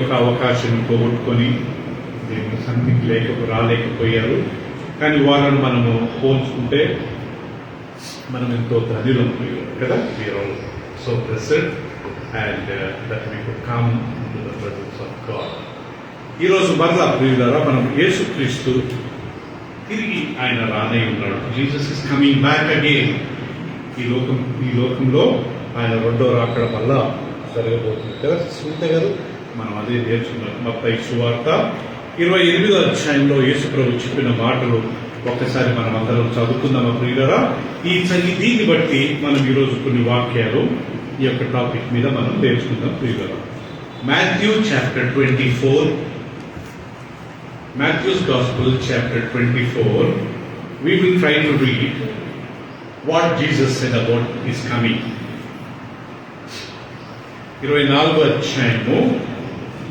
ఒక అవకాశం పోగొట్టుకొని సన్నిధికి రాలేకపోయారు. కానీ వాళ్ళను మనము పోల్చుకుంటే మనం ఎంతో ధన్యులం కదా. We are so blessed and that we could come to the presence of God. ఈరోజు మరలా ప్రియులారా, మనం యేసుక్రీస్తు తిరిగి ఆయన రానే ఉన్నాడు. Jesus is coming back again. ఈ లోకంలో ఆయన రెండో రాకడ వల్ల జరగబోతుంది కదా. సునీత గారు, మనం అదే నేర్చుకున్నాం. మత్తయి సువార్త 28వ అధ్యాయంలో యేసు ప్రభు చెప్పిన మాటలు ఒక్కసారి మనం అందరం చదువుకుందామా ప్రియులారా. దీన్ని బట్టి మనం ఈరోజు కొన్ని వాక్యాలు ఈ యొక్క టాపిక్ మీద మనం నేర్చుకుందాం ప్రియులారా. Matthew chapter 24, Matthew's Gospel chapter 24, we will try to read what Jesus said about his coming. 24వ అధ్యాయము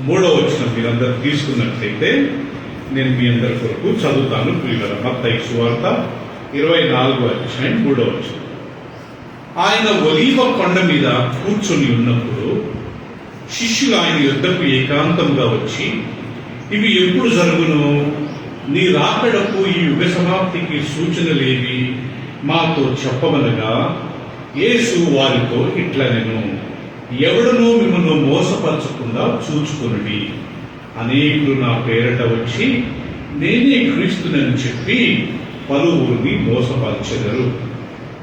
3వ వచనం మీరందరూ తీసుకున్నట్లయితే నేను మీ అందరి కొరకు చదువుతాను ప్రియులారా. మత్తయి సువార్త 24వ అధ్యాయం 3వ వచనం. ఆయన ఒలీవ కొండ మీద కూర్చొని ఉన్నప్పుడు శిష్యులు ఆయన యొద్దకు ఏకాంతంగా వచ్చి, ఇవి ఎప్పుడు జరుగును? నీ రాకడకు ఈ యుగ సమాప్తికి సూచనలేవి మాతో చెప్పమనగా, యేసు వారితో ఇట్లనెను, ఎవడనూ మిమ్మల్ని మోసపరచకుండా చూచుకొనుడి. అనేకులు నా పేరట వచ్చి నేనే క్రీస్తునని చెప్పి పలువురిని మోసపరచెదరు.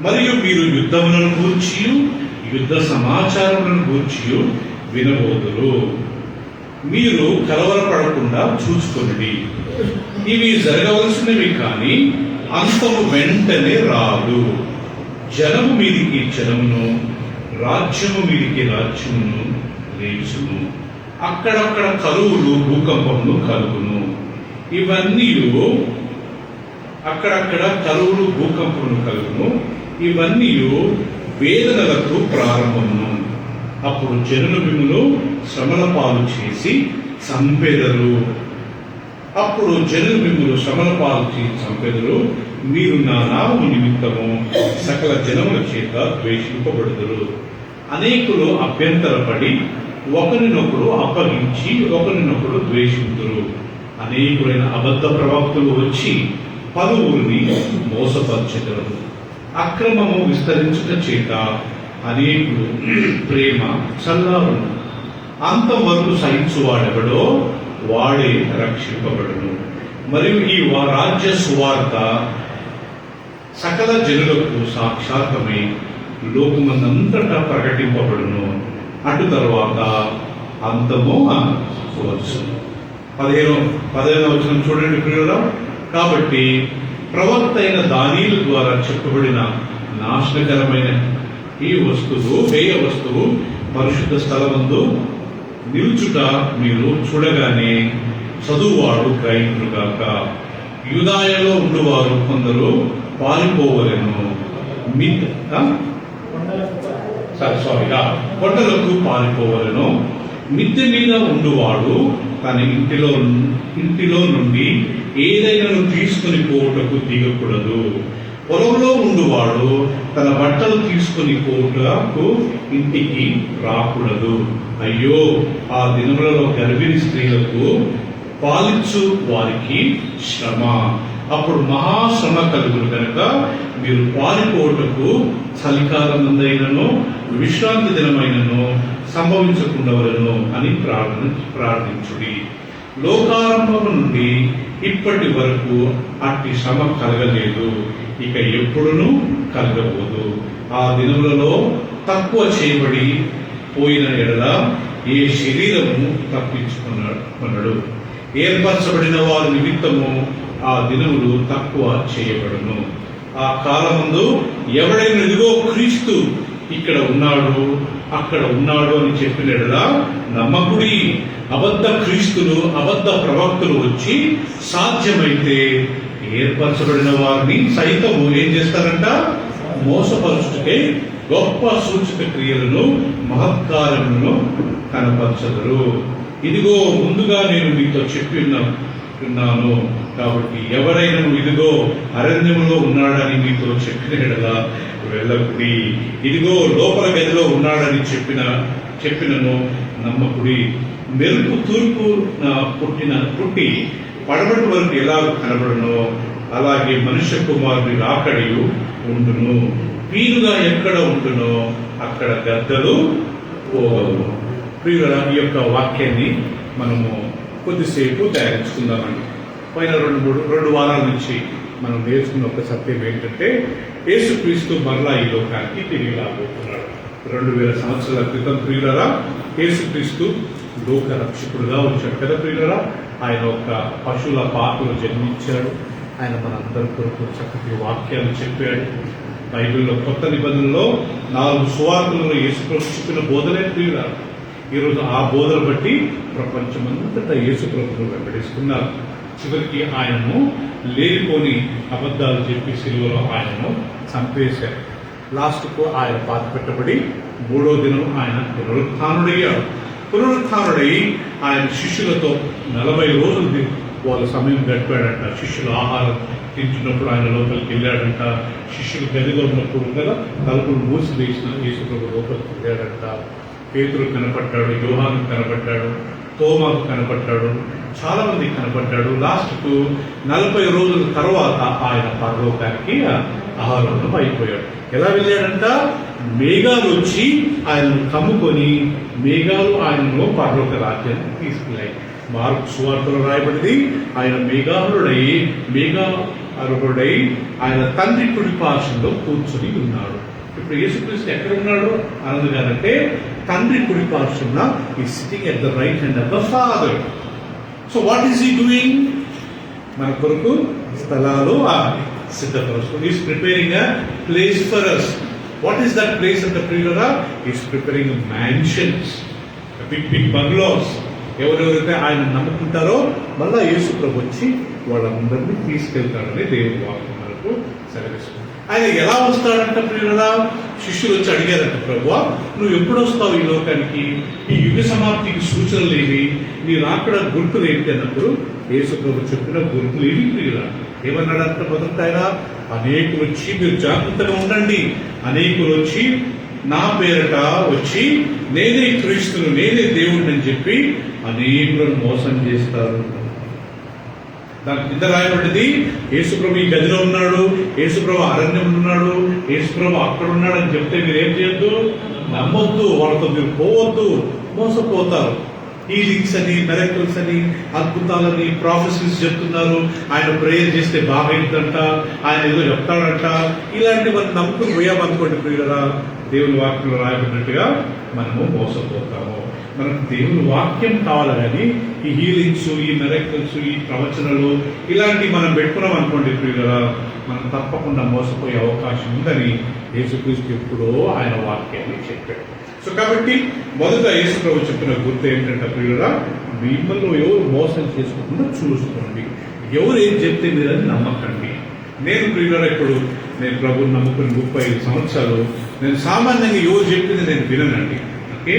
మరియు మీరు యుద్ధములను గూర్చి యుద్ధ సమాచారములను గూర్చి వినబోదురు. మీరు కలవరపడకుండా చూసుకొనుడి. ఇవి జరగవలసినవి కానీ అంతము వెంటనే రాదు. జనము మీదికి జనమును, రాజ్యము మీదికి రాజ్యమును లేచును. అక్కడక్కడ కరువులు, భూకంపములు కలుగును. ఇవన్నీ అక్కడక్కడ కరువులు, భూకంపములు కలుగును. ఇవన్నీ వేదనలకు ప్రారంభమును. అప్పుడు జనులు మిమ్మును శ్రమల పాలు చేసి చంపెదరు. మీరు నా నామము నిమిత్తము సకల జనముల చేత ద్వేషింపబడుదురు. అనేకులు అభ్యంతరపడి ఒకరినొకరు అప్పగించి ఒకరినొకరు ద్వేషింతురు. అనేకులైన అబద్ధ ప్రవక్తలు వచ్చి పలువురిని మోసపరచెదరు. అక్రమము విస్తరించుట చేత అనేకులు ప్రేమ చల్లారును. అంతవరకు సహించువాడెవడో వాడే రక్షింపబడును. మరియు ఈ రాజ్య సువార్త సకల జనులకు సాక్షాత్మై లోకమందంతటా ప్రకటింపబడును. అటు తరువాత అంతము వచ్చు. 15వ వచనం చూడండి ప్రియులారా. కాబట్టి ప్రవక్త అయిన దానియేలు ద్వారా చెప్పబడిన నాశనకరమైన ఈ వ్యయ వస్తువు పరిశుద్ధ స్థలమందు నిలుచుట మీరు చూడగానే చదువువాడు గ్రహించుగాక. యూదాయలో ఉండువారు కొందరు పారిపోవలెను. కొండలకు పారిపోవలెను. మిద్దె మీద ఉండువాడు తన ఇంటిలో నుండి ఏదైనా తీసుకుని పోవుటకు దిగకూడదు. పొలంలో ఉండువాడు తన బట్టలు తీసుకుని పోవుటకు ఇంటికి రాకూడదు. అయ్యో, ఆ దినములలో గర్భిణీ స్త్రీలకు పాలించు వారికి శ్రమ. అప్పుడు మహాశ్రమ కలుగును కనుక మీరు పారిపోవుటకు చలికాలమందైనను విశ్రాంతి దినమైనను సంభవించకుండవలను అని ప్రార్థించుడి. లోకారంభము నుండి ఇప్పటి వరకు అట్టి శ్రమ కలగలేదు, ఇక ఎప్పుడునూ కలగబోదు. ఆ దినములలో తక్కువ చేయబడి పోయిన ఎడల ఏ శరీరము తప్పించుకున్నాడు. ఏర్పరచబడిన వారి నిమిత్తము ఆ దినములు తక్కువ చేయబడును. ఆ కాలమందు ఎవడైనా ఇదిగో క్రీస్తు ఇక్కడ ఉన్నాడు, అక్కడ ఉన్నాడు అని చెప్పిన ఎడల నమ్మకుడి. అబద్ధ క్రీస్తులు, అబద్ధ ప్రవక్తలు వచ్చి సాధ్యమైతే ఏర్పరచబడిన వారిని సైతము ఏం చేస్తారంట? మోసపరచుటకే గొప్ప సూచక క్రియలను, మహత్కారములను కనపరచదరు. ఇదిగో ముందుగా నేను మీతో చెప్పిన్నాను. కాబట్టి ఎవరైనా ఇదిగో అరణ్యములో ఉన్నాడని మీతో చెప్పిన వెళ్ళకుడి. ఇదిగో లోపల గదిలో ఉన్నాడని చెప్పినను నమ్మకుడి. మెరుపు తూర్పు పుట్టి పడమటి వరకు ఎలా కనబడునో అలాగే మనుష్య కుమారుని రాకడియు ఉండును. వీలుగా ఎక్కడ ఉండునో అక్కడ గద్దలు పోగలవు. ప్రియుల ఈ యొక్క వాక్యాన్ని మనము కొద్దిసేపు ధ్యానించుకుందామండి. పైన రెండు వారాల నుంచి మనం నేర్చుకున్న ఒక సత్యం ఏంటంటే యేసుక్రీస్తు మరలా ఈ లోకానికి తిరిగి రాబోతున్నాడు. 2000 సంవత్సరాల క్రితం ప్రియులరా యేసుక్రీస్తు లోక రక్షకుడుగా వచ్చాడు కదా ప్రియులరా. ఆయన ఒక పశువుల పాకలో జన్మించాడు. ఆయన మనందరి కొరకు చక్కటి వాక్యాలు చెప్పాడు. బైబిల్లో కొత్త నిబంధనలో 4 సువార్తలలో యేసుప్రభు చెప్పిన బోధనే ప్రియులరా. ఈరోజు ఆ బోధన బట్టి ప్రపంచమంతటా యేసుప్రభును వెంబడిస్తున్నారు. చివరికి ఆయనను లేనిపోని అబద్ధాలు చెప్పి సిలువలో ఆయనను చంపేశారు. లాస్ట్కు ఆయన పాత పెట్టబడి 3వ దినం ఆయన పునరుత్థానుడై ఆయన శిష్యులతో 40 రోజులు వాళ్ళ సమయం గడిపాడంట. శిష్యులు ఆహారం తింటున్నప్పుడు ఆయన లోపలికి వెళ్ళాడంట. శిష్యులు గదిలో ఉన్నప్పుడు కదా తలుపులు మూసివేసిన యేసుప్రభు లోపలికి వెళ్ళాడంట. పేతురు కనపడ్డాడు, యోహాను కనపడ్డాడు, తోమాకు కనపడ్డాడు, చాలా మంది కనపడ్డాడు. లాస్ట్కు 40 రోజుల తర్వాత ఆయన పరలోకానికి ఆహారంలో అయిపోయాడు. ఎలా వెళ్ళాడంట? మేఘాలు వచ్చి ఆయనను కమ్ముకొని మేఘాలు ఆయనలో పరలోక రాజ్యాన్ని తీసుకెళ్ళాయి. మార్కు సువార్తలో రాయబడింది ఆయన మేఘారూఢుడై ఆయన తండ్రి కుడి పార్శ్వంలో కూర్చొని ఉన్నాడు. ఇప్పుడు యేసుక్రీస్తు ఎక్కడ ఉన్నాడు అనగానంటే తండ్రి కుడి పార్శ్వన ఈ sitting at the right hand of the father. So what is he doing? మన కొరకు స్థలాలు సిద్ధపరుస్తుంది. Is preparing a place for us. What is that place అంత ప్రియులరా? Is preparing mansions, big bungalows. ఎవరెవరైతే ఆయన నమ్ముకుంటారో మళ్ళా యేసు ప్రభు వచ్చి వాళ్ళందరినీ తీసుకెళ్తాడని దేవుని వాక్యం మనకు సెలవిస్తుంది. ఆయన ఎలా వస్తాడంట ప్రియులరా? శిష్యులు వచ్చి అడిగారంట, ప్రభువా నువ్వు ఎప్పుడు వస్తావు ఈ లోకానికి? ఈ యుగ సమాప్తికి సూచనలు ఏవి? నీ రాకడ గుర్తులు ఏంటి అన్నప్పుడు యేసు ప్రభు చెప్పిన గుర్తులు ఏవి ప్రియులా? ఏమన్నాడంట? మొదట ఆయన అనేకులు వచ్చి మీరు జాగ్రత్తగా ఉండండి, అనేకులు వచ్చి నా పేరట వచ్చి నేనే క్రీస్తును, నేనే దేవుడిని అని చెప్పి అనేకులను మోసం చేస్తారు. దాని కింద రాయబడింది యేసుప్రభు ఈ గదిలో ఉన్నాడు, యేసుప్రభు అరణ్యం ఉన్నాడు, యేసుప్రభు అక్కడ ఉన్నాడు అని చెప్తే మీరు ఏం చేయొద్దు, నమ్మొద్దు, వాళ్ళతో మీరు పోవద్దు, మోసపోతారు. హీలింగ్స్ అని, మిరకిల్స్ అని, అద్భుతాలని, ప్రాఫెసీస్ చెప్తున్నారు. ఆయన ప్రేయర్ చేస్తే బాగైందంట, ఆయన ఏదో చెప్తాడంట. ఇలాంటి మనం నమ్ముకుని పోయామనుకోండి ప్రియులరా, దేవుని వాక్యంలో రాయబడినట్టుగా మనము మోసపోతాము. మనకు దేవుని వాక్యం కావాలి కానీ ఈ హీలింగ్స్, ఈ మిరకిల్స్, ఈ ప్రవచనలు ఇలాంటివి మనం పెట్టుకున్నాం అనుకోండి ప్రియులరా, మనం తప్పకుండా మోసపోయే అవకాశం ఉందని యేసుక్రీస్తు ఎప్పుడో ఆయన వాక్యాన్ని చెప్పాడు. సో కాబట్టి మొదట యేసు ప్రభు చెప్పిన గుర్తు ఏంటంటే ప్రియులరా, మిమ్మల్ని ఎవరు మోసం చేసుకోకుండా చూసుకోండి, ఎవరు ఏం చెప్తే మీరని నమ్మకండి. నేను ప్రియులరా ఇప్పుడు నేను ప్రభుని నమ్ముకుని 35 సంవత్సరాలు నేను సామాన్యంగా ఎవరు చెప్పింది నేను విననండి. ఓకే,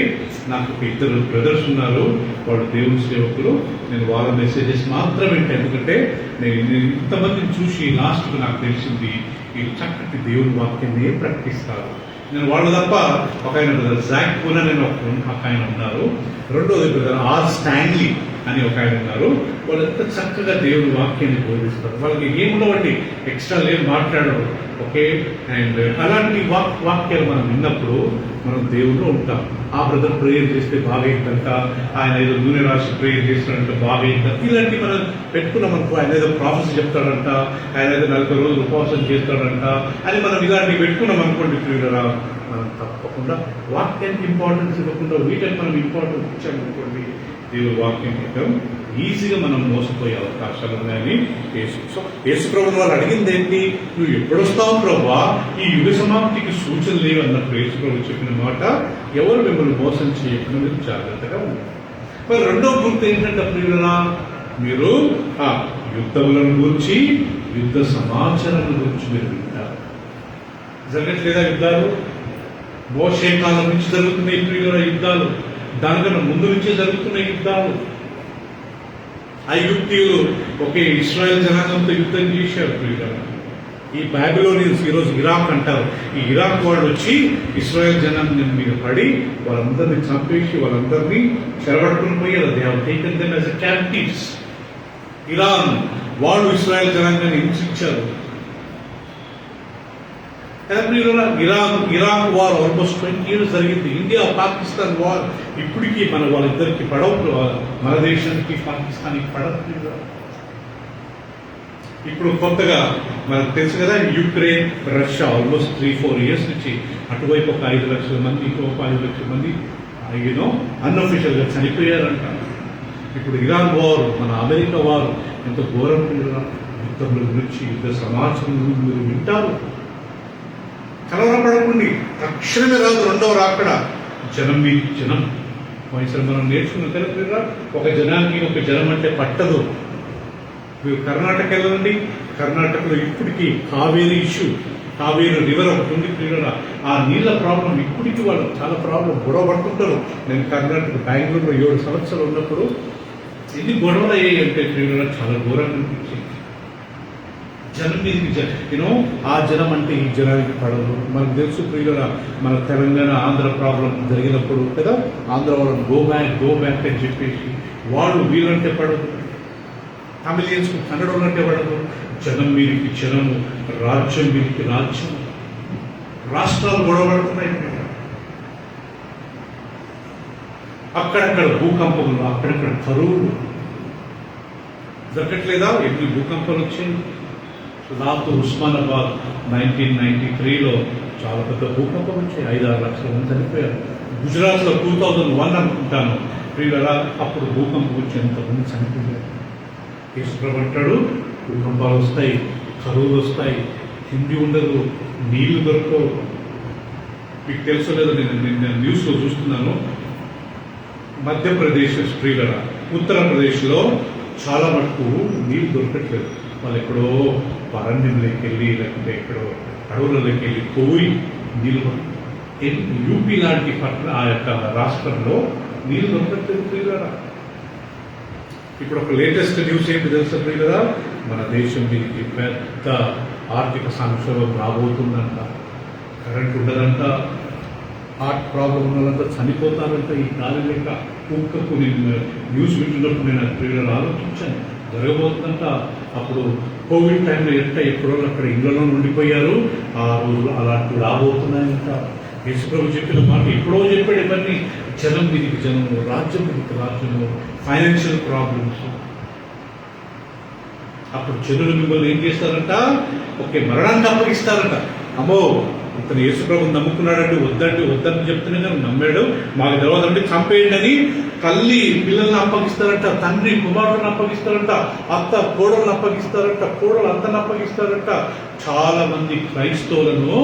నాకు 2 బ్రదర్స్ ఉన్నారు, వాళ్ళు దేవుని సేవకులు. నేను వాళ్ళ మెసేజెస్ మాత్రం వింటాను. ఎందుకంటే నేను ఇంతమందిని చూసి లాస్ట్కి నాకు తెలిసింది వీళ్ళు చక్కటి దేవుని వాక్యాన్ని ప్రకటిస్తారు. నేను వాళ్ళు తప్ప ఒక ఆయన బ్రదర్ జాక్ పూనా అని ఒక ఆయన ఉన్నారు, రెండోది బ్రదర్ ఆర్ స్టాన్లీ అని ఒక ఆయన ఉన్నారు. వాళ్ళు ఎంత చక్కగా దేవుని వాక్యాన్ని బోధిస్తారు. వాళ్ళకి ఏముండవండి, ఎక్స్ట్రా ఏం మాట్లాడరు. ఓకే, అండ్ అలాంటి వాక్యాలు మనం విన్నప్పుడు మనం దేవుళ్ళు ఉంటాం. ఆ బ్రదర్ ప్రేయర్ చేస్తే బాగైందంట, ఆయన ఏదో నూనె రాసి ప్రేయర్ చేస్తాడంట బాగైందంట. ఇలాంటి మనం పెట్టుకున్నాం అనుకో, ఆయన ఏదో ప్రాఫెసీ చెప్తాడంట, ఆయన ఏదో 40 రోజులు ఉపవాసం చేస్తాడంట అని మనం ఇలాంటివి పెట్టుకున్నాం అనుకోండి ప్రియులరా, మనం తప్పకుండా వాక్యానికి ఇంపార్టెన్స్ ఇవ్వకుండా వీటిని మనం ఇంపార్టెన్స్ ఇచ్చామనుకోండి, దేవుని వాక్యం ప్రకారం ఈజీగా మనం మోసపోయే అవకాశాలు ఉన్నాయని యేసు ప్రభుని వాళ్ళు అడిగింది ఏంటి? నువ్వు ఎప్పుడు వస్తావు ప్రభువా? ఈ యుగ సమాప్తికి సూచనలు లేవు అన్నప్పుడు యేసు ప్రభు చెప్పిన మాట, ఎవరు మిమ్మల్ని మోసం చేయకుండా మీరు జాగ్రత్తగా ఉన్నారు. మరి రెండో గుర్తు ఏంటంటే ప్రియులరా, మీరు యుద్ధములను గురించి, యుద్ధ సమాచారం గురించి మీరు వింటారు. జరగట్లేదా యుద్ధాలు? మోషే కాలం నుంచి జరుగుతున్నాయి ప్రియులరా యుద్ధాలు, దానికన్నా ముందు నుంచే జరుగుతున్న యుద్ధాలు. ఐగుప్తీయులు ఒకే ఇశ్రాయేల్ జనాంగంతో యుద్ధం చేశారు ప్రియులరా. ఈ బాబిలోనియన్స్ ఈరోజు ఇరాక్ అంటారు. ఈ ఇరాక్ వాళ్ళు వచ్చి ఇస్రాయల్ జనాన్ని మీద పడి వాళ్ళందరినీ చంపేసి వాళ్ళందరినీ చెరబడుకుని పోయారు. They have taken them as captives. Iran వాళ్ళు ఇస్రాయల్ జనాంగాన్ని హింసించారు. ఇరాక్ వార్ ఆల్మోస్ట్ 20 years జరిగింది. ఇండియా పాకిస్తాన్ వార్ ఇప్పటికీ వాళ్ళిద్దరికి పడవ, మన దేశానికి పాకిస్తాన్కి పడవ. ఇప్పుడు కొత్తగా మనకు తెలుసు కదా, యుక్రెయిన్ రష్యా ఆల్మోస్ట్ 3-4 years నుంచి అటువైపు ఒక 5 లక్షల మంది, ఇటువైపు 5 లక్షల మంది అన్అఫీషియల్గా చనిపోయారంట. ఇప్పుడు ఇరాన్ వార్, మన అమెరికా వార్ ఎంత ఘోరం. యుద్ధముల గురించి, యుద్ధ సమాచారం మీరు వింటారు. కలవరపడకండి. తక్షణమే రాదు రెండవ రాకడ. జనం మీ జనం వయసులో మనం నేర్చుకున్న తెలుగుగా ఒక జనానికి ఒక జనం అంటే పట్టదు. మీరు కర్ణాటక వెళ్ళండి. కర్ణాటకలో ఇప్పటికీ కావేరీ ఇష్యూ, కావేరీ రివర్ ఒకటి ఉంది క్రీడగా. ఆ నీళ్ళ ప్రాబ్లం ఇప్పటికీ వాళ్ళు చాలా ప్రాబ్లం, గొడవ పడుతుంటారు. నేను కర్ణాటక బెంగళూరులో 7 సంవత్సరాలు ఉన్నప్పుడు ఎన్ని గొడవలు అయ్యాయి అంటే క్రీడగా చాలా ఘోరంగా అనిపించింది. జనం మీదకి ఆ జనం అంటే ఈ జనానికి పడదు. మనకు తెలుసు క్రీడగా మన తెలంగాణ ఆంధ్ర ప్రాబ్లం జరిగినప్పుడు కదా, ఆంధ్ర వాళ్ళని గో బ్యాక్ అని చెప్పేసి వాళ్ళు వీళ్ళంటే పడదు, తమిళియన్స్కు కన్నడ ఉన్నట్టే పడదు. జనం మీదకి జనము, రాజ్యం మీదకి రాజ్యం, రాష్ట్రాలు గొడవపడుతున్నాయి. అక్కడక్కడ భూకంపములు, అక్కడక్కడ కరువులు దొరకట్లేదా? ఎన్ని భూకంపాలు వచ్చాయి. లాతూర్, ఉస్మానాబాద్ 1993లో చాలా పెద్ద భూకంపం వచ్చాయి. 5-6 లక్షల మంది చనిపోయారు. గుజరాత్లో 2001 అనుకుంటాను ప్రియులరా, అప్పుడు భూకంపం వచ్చి ఎంతమంది చనిపోయారు. యేసుప్రభు అంటాడు, భూకంపాలు వస్తాయి, కరువులు వస్తాయి, తిండి ఉండదు, నీళ్లు దొరకవు. మీకు తెలుసో లేదో, నేను న్యూస్లో చూస్తున్నాను. మధ్యప్రదేశ్ ప్రియులరా, ఉత్తరప్రదేశ్లో చాలా మటుకు నీళ్ళు దొరకట్లేదు. వాళ్ళు ఎక్కడో అరణ్యంలోకి వెళ్ళి, లేకపోతే ఎక్కడో అడవులలోకి వెళ్ళి పోయి నీళ్ళు. యూపీ లాంటి ఆ యొక్క రాష్ట్రంలో నీళ్ళు దొరకట్లేదు ప్రియులరా. ఇప్పుడు ఒక లేటెస్ట్ న్యూస్ ఏంటి తెలుసా ప్రియులరా, మన దేశం దీనికి పెద్ద ఆర్థిక సంక్షోభం రాబోతుందంట. కరెంట్ ఉండదంట, హార్ట్ ప్రాబ్లం ఉన్నదంతా చనిపోతారంట ఈ గాలి లేక. కుక్కకు నేను న్యూస్ వింటున్నప్పుడు నేను ప్రియులను ఆలోచించాను, జరగబోతుందంట. అప్పుడు కోవిడ్ టైంలో ఎక్కడో అక్కడ ఇళ్లలో ఉండిపోయారు, ఆ రోజులు అలాంటివి రాబోతున్నాయంట. యేసుప్రభు చెప్పిన మాట ఎప్పుడో చెప్పాడు. ఇవన్నీ జనం మీదికి జనము, రాజ్యం మీదికి రాజ్యము, ఫైనాన్షియల్ ప్రాబ్లమ్స్. అప్పుడు జనులు మిమ్మల్ని ఏం చేస్తారంట, ఒకే మరణాన్ని అప్పగిస్తారంట. అమ్మో, ఇతను యేసుప్రభుని నమ్ముకున్నాడంటే వద్దని చెప్తూనే కానీ నమ్మాడు, మాకు తెలియదంటే చంపేయండి అని తల్లి పిల్లల్ని అప్పగిస్తారంట, తండ్రి కుమారులను అప్పగిస్తారంట, అత్త కోడలను అప్పగిస్తారంట, కోడలు అత్తను అప్పగిస్తారంట. చాలా మంది క్రైస్తవులను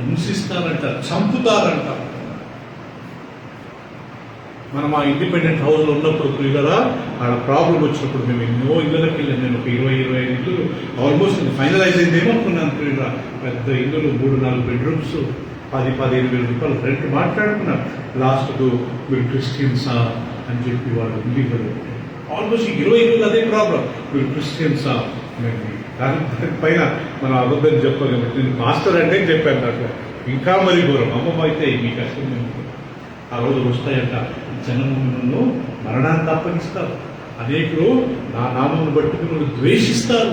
హింసిస్తారంట, చంపుతారంట. మనం ఆ ఇండిపెండెంట్ హౌస్లో ఉన్నప్పుడు ప్రియులరా, ఆడ ప్రాబ్లం వచ్చినప్పుడు మేము ఎన్నో ఇళ్ళకి వెళ్ళాను. నేను ఒక 20-25 ఇల్లు ఆల్మోస్ట్ ఫైనలైజ్ అయింది ఏమనుకున్నాను ప్రియులరా. పెద్ద ఇల్లులు, 3-4 బెడ్రూమ్స్, 10-15 వేల రూపాయలు రెంట్ మాట్లాడుకున్నాను. లాస్ట్కు మీరు క్రిస్టియన్సా అని చెప్పి వాళ్ళు ఇల్లు ఆల్మోస్ట్ 20 ఇల్లు అదే ప్రాబ్లం. మీరు క్రిస్టియన్సా దాని పైన మనం అబద్ధం చెప్పగలం. నేను మాస్టర్ అంటే చెప్పాను. నాకు ఇంకా మరి ఘోరం, అమ్మమ్మ అయితే మీ కష్టం ఆ రోజు వస్తాయంట. జనములను మరణాన్ని అప్పగిస్తారు. అనేకులు నా నామమును బట్టి మిమ్మల్ని ద్వేషిస్తారు,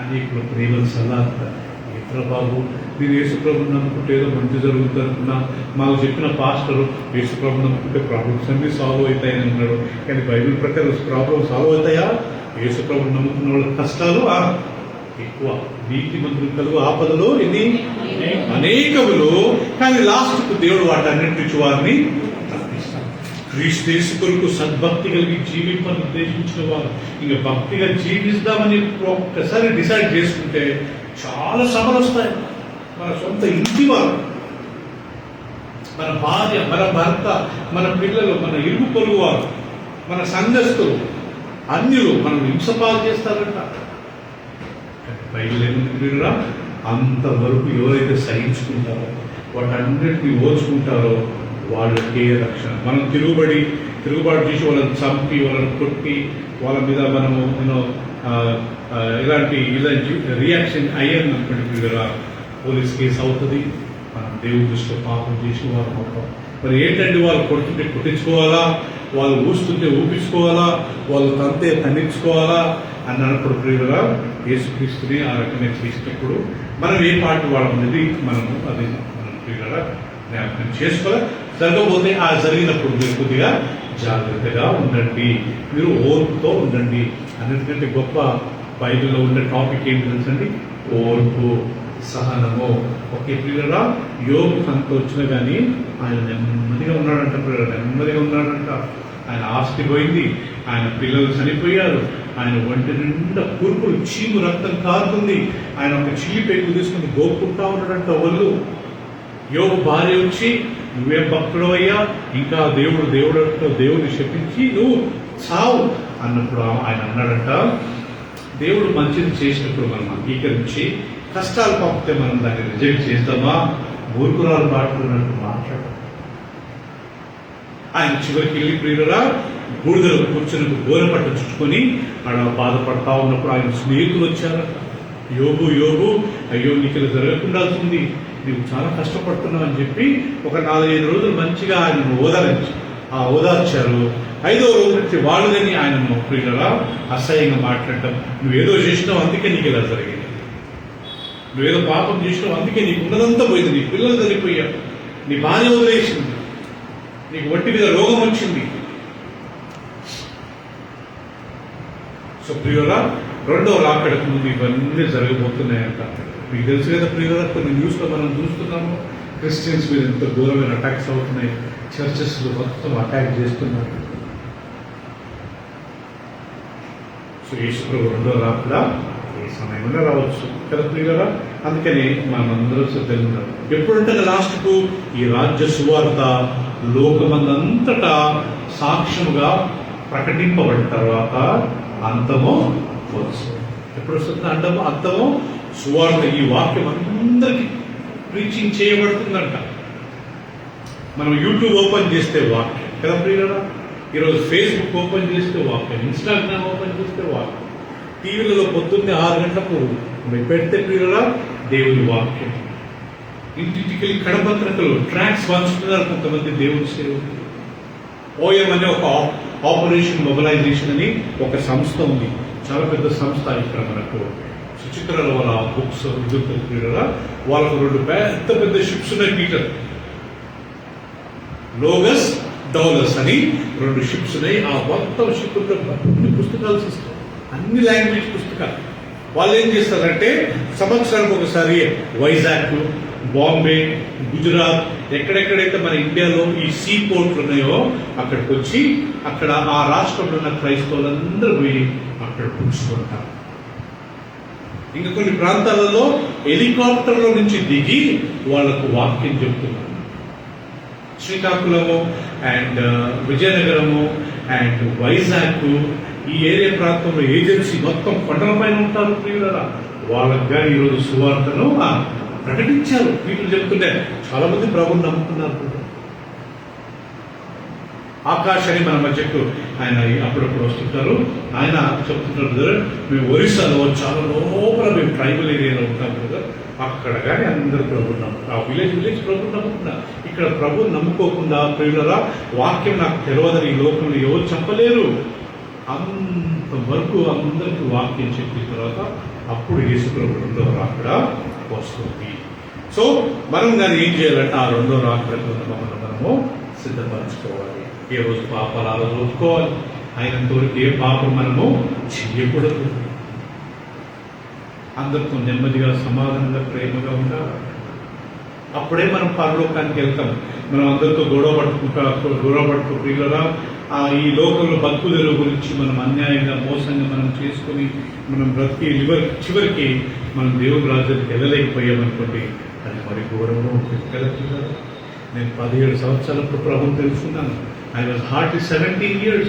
అనేకులు ప్రేమలు సల్లారుతారు. ఎట్లా బాబు, మీరు యేసుప్రభుని నమ్ముకుంటే ఏదో మంచి జరుగుతుంది అనుకున్నా. మాకు చెప్పిన పాస్టరు యేసుప్రభుని నమ్ముకుంటే ప్రాబ్లమ్స్ అన్నీ సాల్వ్ అవుతాయని అన్నాడు. కానీ బైబిల్ ప్రకారం ప్రాబ్లమ్స్ సాల్వ్ అవుతాయా? యేసుప్రభుని నమ్ముకున్న వాళ్ళ కష్టాలు ఎక్కువ. నీతి మంత్రులు కలుగు ఆపదలు ఎన్ని అనేకములు, కానీ లాస్ట్కు దేవుడు వాటన్నింటి నుంచి వారిని తప్పిస్తాడు. క్రీస్తు యేసు కొరకు సద్భక్తి కలిగి జీవింపని ఉద్దేశించిన వారు ఇంకా భక్తిగా జీవిస్తామని ఒక్కసారి డిసైడ్ చేసుకుంటే చాలా శ్రమలు వస్తాయి. మన సొంత ఇంటి వారు, మన భార్య, మన భర్త, మన పిల్లలు, మన ఇరుగు పొరుగు వారు, మన సంఘస్థులు, అన్యులు మనం హింసపాలు చేస్తారంట. బైబిల్ ఏముంది, అంతవరకు ఎవరైతే సహించుకుంటారో, వాటన్నిటిని ఓర్చుకుంటారో వాళ్ళకే రక్షణ. మనం తిరుగుబడి తిరుగుబాటు చేసి వాళ్ళని చంపి వాళ్ళని కొట్టి వాళ్ళ మీద మనము ఇలాంటి రియాక్షన్ అయ్యాను అనుకోండి పోలీస్ కేసు అవుతుంది. మనం దేవుడి దృష్టిలో పాపం చేసి వాళ్ళు అవుతాం. మరి ఏంటంటే వాళ్ళు కొడుతుంటే కొట్టించుకోవాలా, వాళ్ళు ఊస్తుంటే ఊపించుకోవాలా, వాళ్ళు తంతే ఖండించుకోవాలా అన్నప్పుడు ప్రియులుగా యేసుక్రీస్తుని ఆ రకంగా చేసినప్పుడు మనం ఏ పాటు వాడమనేది మనము అది మనం ప్రియులుగా జ్ఞాపకం చేసుకోవాలి. జరగబోతే ఆ జరిగినప్పుడు మీరు కొద్దిగా జాగ్రత్తగా ఉండండి, మీరు ఓర్పుతో ఉండండి. అన్నిటికంటే గొప్ప బైబిల్లో ఉండే టాపిక్ ఏంటి తెలుసండి? ఓర్పు, సహనము. ఒకే ప్రియులరా యోబు అంత వచ్చినా కానీ ఆయన నెమ్మదిగా ఉన్నాడంట. నెమ్మదిగా ఉన్నాడంట. ఆయన ఆస్తి పోయింది, ఆయన పిల్లలు చనిపోయారు, ఆయన ఒంటి నిండా కురుపులు, చీము రక్తం కారుతుంది. ఆయన ఒక చిల్లి పెగ్గు తీసుకుని గోపుకుంటా ఉన్నాడంట ఒళ్ళు. యోబు భార్య వచ్చి నువ్వేం భక్తుడు అయ్యా, ఇంకా దేవుడిని శపించి నువ్వు చావు అన్నప్పుడు ఆయన అన్నాడంట, దేవుడు మంచిది చేసినప్పుడు మనం అంగీకరించి కష్టాలు పంపితే మనం దాన్ని రిజెక్ట్ చేస్తామా? మూర్ఖురాలు మాట్లాడినట్టు మాట్లాడు. ఆయన చివరికి వెళ్ళి ప్రియులరా బూడిదలో కూర్చొని గోరపట్ట చుట్టుకొని ఆడ బాధపడతా ఉన్నప్పుడు ఆయన స్నేహితులు వచ్చారట. యోబు అయ్యో నీకు ఇలా జరగకుండాల్సింది, నీవు చాలా కష్టపడుతున్నావు అని చెప్పి ఒక 4-5 రోజులు మంచిగా ఆయనను ఓదార్చారు. 5వ రోజు నుంచి వాళ్ళని ఆయనను ప్రియులరా అసహ్యంగా మాట్లాడటం, నువ్వేదో చేసినావు అందుకే నీకు ఇలా జరిగింది, నువ్వేదో పాపం చేసినావు అందుకే నీకు ఉన్నదంతా పోయింది, నీ పిల్లలు చనిపోయావు, నీ భార్య వదిలేసింది, నీకు ఒంటి మీద రోగం వచ్చింది. సో ప్రియులరా రెండవ రాకడకు ముందు ఇవన్నీ జరగబోతున్నాయంట. మీకు తెలుసు కదా ప్రియులరా, కొన్ని న్యూస్లో మనం చూస్తున్నాము క్రిస్టియన్స్ మీద ఎంత ఘోరమైన అటాక్స్ అవుతున్నాయి, చర్చెస్లో మొత్తం అటాక్ చేస్తున్నారు. సో యేసుప్రభు రెండవ రాకడ ఏ సమయంలో రావచ్చు కదా ప్రియులరా. అందుకని మనమందరూ శ్రద్ధగా ఉన్నారు. ఎప్పుడంటే లాస్ట్కు ఈ రాజ్య సువార్త లోకమందంతటా సాక్ష్యముగా ప్రకటింపబడిన తర్వాత అంతము వచ్చు. ఎప్పుడు వస్తుంది అంతము? సువార్త, ఈ వాక్యం అందరికీ ప్రీచింగ్ చేయబడుతుందంట. మనం యూట్యూబ్ ఓపెన్ చేస్తే వాక్యం కదా ప్రియులరా, ఈరోజు ఫేస్బుక్ ఓపెన్ చేస్తే వాక్యం, ఇన్స్టాగ్రామ్ ఓపెన్ చేస్తే వాక్యం, టీవీలలో పొద్దున్నే 6 గంటలకు పెడితే ప్రియులరా దేవుని వాక్యం. ఇంటింటికి కడపత్రికలు ట్రాక్స్ పంచుతున్నారు కొంతమంది దేవుని సేవకులు. ఓఎం అనే ఒక ఆపరేషన్ మొబిలైజేషన్ అని ఒక సంస్థ ఉంది, చాలా పెద్ద సంస్థ. ఇక్కడ మనకు సుచిత్రాల వాళ్ళ బుక్స్ ప్రియులరా, వాళ్ళకు 2 పెద్ద షిప్స్ ఉన్నాయి. పీటర్ లోగస్ డౌలస్ అని 2 షిప్స్ ఉన్నాయి. ఆ మొత్తం షిప్లో అన్ని పుస్తకాలు ఇస్తారు, అన్ని లాంగ్వేజ్ పుస్తకాలు. వాళ్ళు ఏం చేస్తారంటే సంవత్సరానికి ఒకసారి వైజాగ్, బాంబే, గుజరాత్, ఎక్కడెక్కడైతే మన ఇండియాలో ఈ సీ పోర్ట్లు ఉన్నాయో అక్కడికి వచ్చి అక్కడ ఆ రాష్ట్రంలో ఉన్న క్రైస్తవులందరూ పోయి అక్కడ కూర్చుకుంటారు. ఇంకా కొన్ని ప్రాంతాలలో హెలికాప్టర్లో నుంచి దిగి వాళ్లకు వాక్యం చెప్తున్నారు. శ్రీకాకుళము అండ్ విజయనగరము అండ్ వైజాగ్, ఈ ఏరియా ప్రాంతంలో ఏజెన్సీ మొత్తం కొండల పైన ఉంటారు ప్రియులరా. వాళ్ళకి కానీ ఈరోజు సువార్తను ప్రకటించారు. వీటిని చెప్తుంటే చాలా మంది ప్రభువుని నమ్ముతున్నారు. ఆకాష్ అని మన మధ్యకు ఆయన అప్పుడప్పుడు వస్తుంటారు. ఆయన చెప్తుంటారు బ్రదర్, మేము ఒరిస్సాలో చాలా లోపల మేము ట్రైబల్ ఏరియాలో ఉంటాం బ్రదర్, అక్కడ కానీ అందరూ ప్రభువుని నమ్ముతారు. ఆ విలేజ్ ప్రభువుని నమ్ముతున్నారు. ఇక్కడ ప్రభువుని నమ్ముకోకుండా ప్రియులరా వాక్యం నాకు తెలియదని ఈ లోకంలో ఎవరు చెప్పలేరు. అంతవరకు అందరికీ వాక్యం చెప్పిన తర్వాత అప్పుడు యేసుప్రభు రెండవ రాకడ వస్తుంది. సో మనం కానీ ఏం చేయాలంటే ఆ రెండవ రాకడకు మనము సిద్ధపరచుకోవాలి. ఏ రోజు పాపాలు ఆ రోజు ఒప్పుకోవాలి. అయినంతవరకు ఏ పాపం మనము చేయకూడదు. అందరితో నెమ్మదిగా సమాధానంగా ప్రేమగా ఉండాలి. అప్పుడే మనం పరలోకానికి వెళ్తాం. మనం అందరితో గొడవ పట్టుకు ప్రియులరా ఈ లోకంలో బతుకుదల గురించి మనం అన్యాయంగా మోసంగా మనం చేసుకుని మనం బ్రతికి చివరికి మనం దేవుని రాజ్యానికి వెళ్ళలేకపోయామనుకోండి, అది మరి ఘోరంగా ఉంటుంది కదా. నేను 17 సంవత్సరాలకు ప్రభువుని తెలుసుకున్నాను. I was hardly 17 years.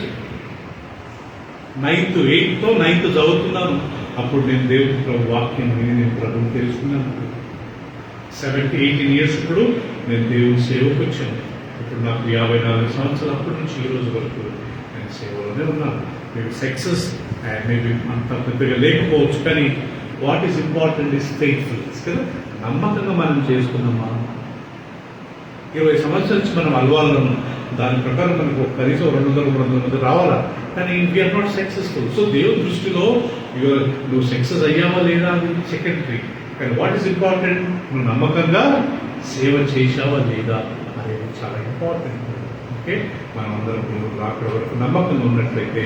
9th 8th చదువుతున్నాను. అప్పుడు నేను దేవుని ప్రభు వాక్యం విని నేను ప్రభువుని తెలుసుకున్నాను. 17-18 years ఇప్పుడు నేను దేవుని సేవకు వచ్చాను. ఇప్పుడు నాకు 54 సంవత్సరాలు అప్పటి నుంచి ఈ రోజు వరకు నేను సేవలోనే ఉన్నాను. మేబీ సక్సెస్ మేబీ అంత పెద్దగా లేకపోవచ్చు, కానీ what is important is faithfulness కదా. నమ్మకంగా మనం చేసుకున్నామా? 20 సంవత్సరాల నుంచి మనం అలవాళ్ళను దాని ప్రకారం మనకు కనీసం 200 రావాలా, కానీ వీఆర్ నాట్ సక్సెస్ఫుల్. సో దేవుని దృష్టిలో నువ్వు సక్సెస్ అయ్యావా లేదా అది సెకండరీ, కానీ వాట్ ఈస్ ఇంపార్టెంట్, నువ్వు నమ్మకంగా సేవ చేశావా లేదా అనేది చాలా ఇంపార్టెంట్. ఓకే, మనం అందరం రాకడ వరకు నమ్మకంగా ఉన్నట్లయితే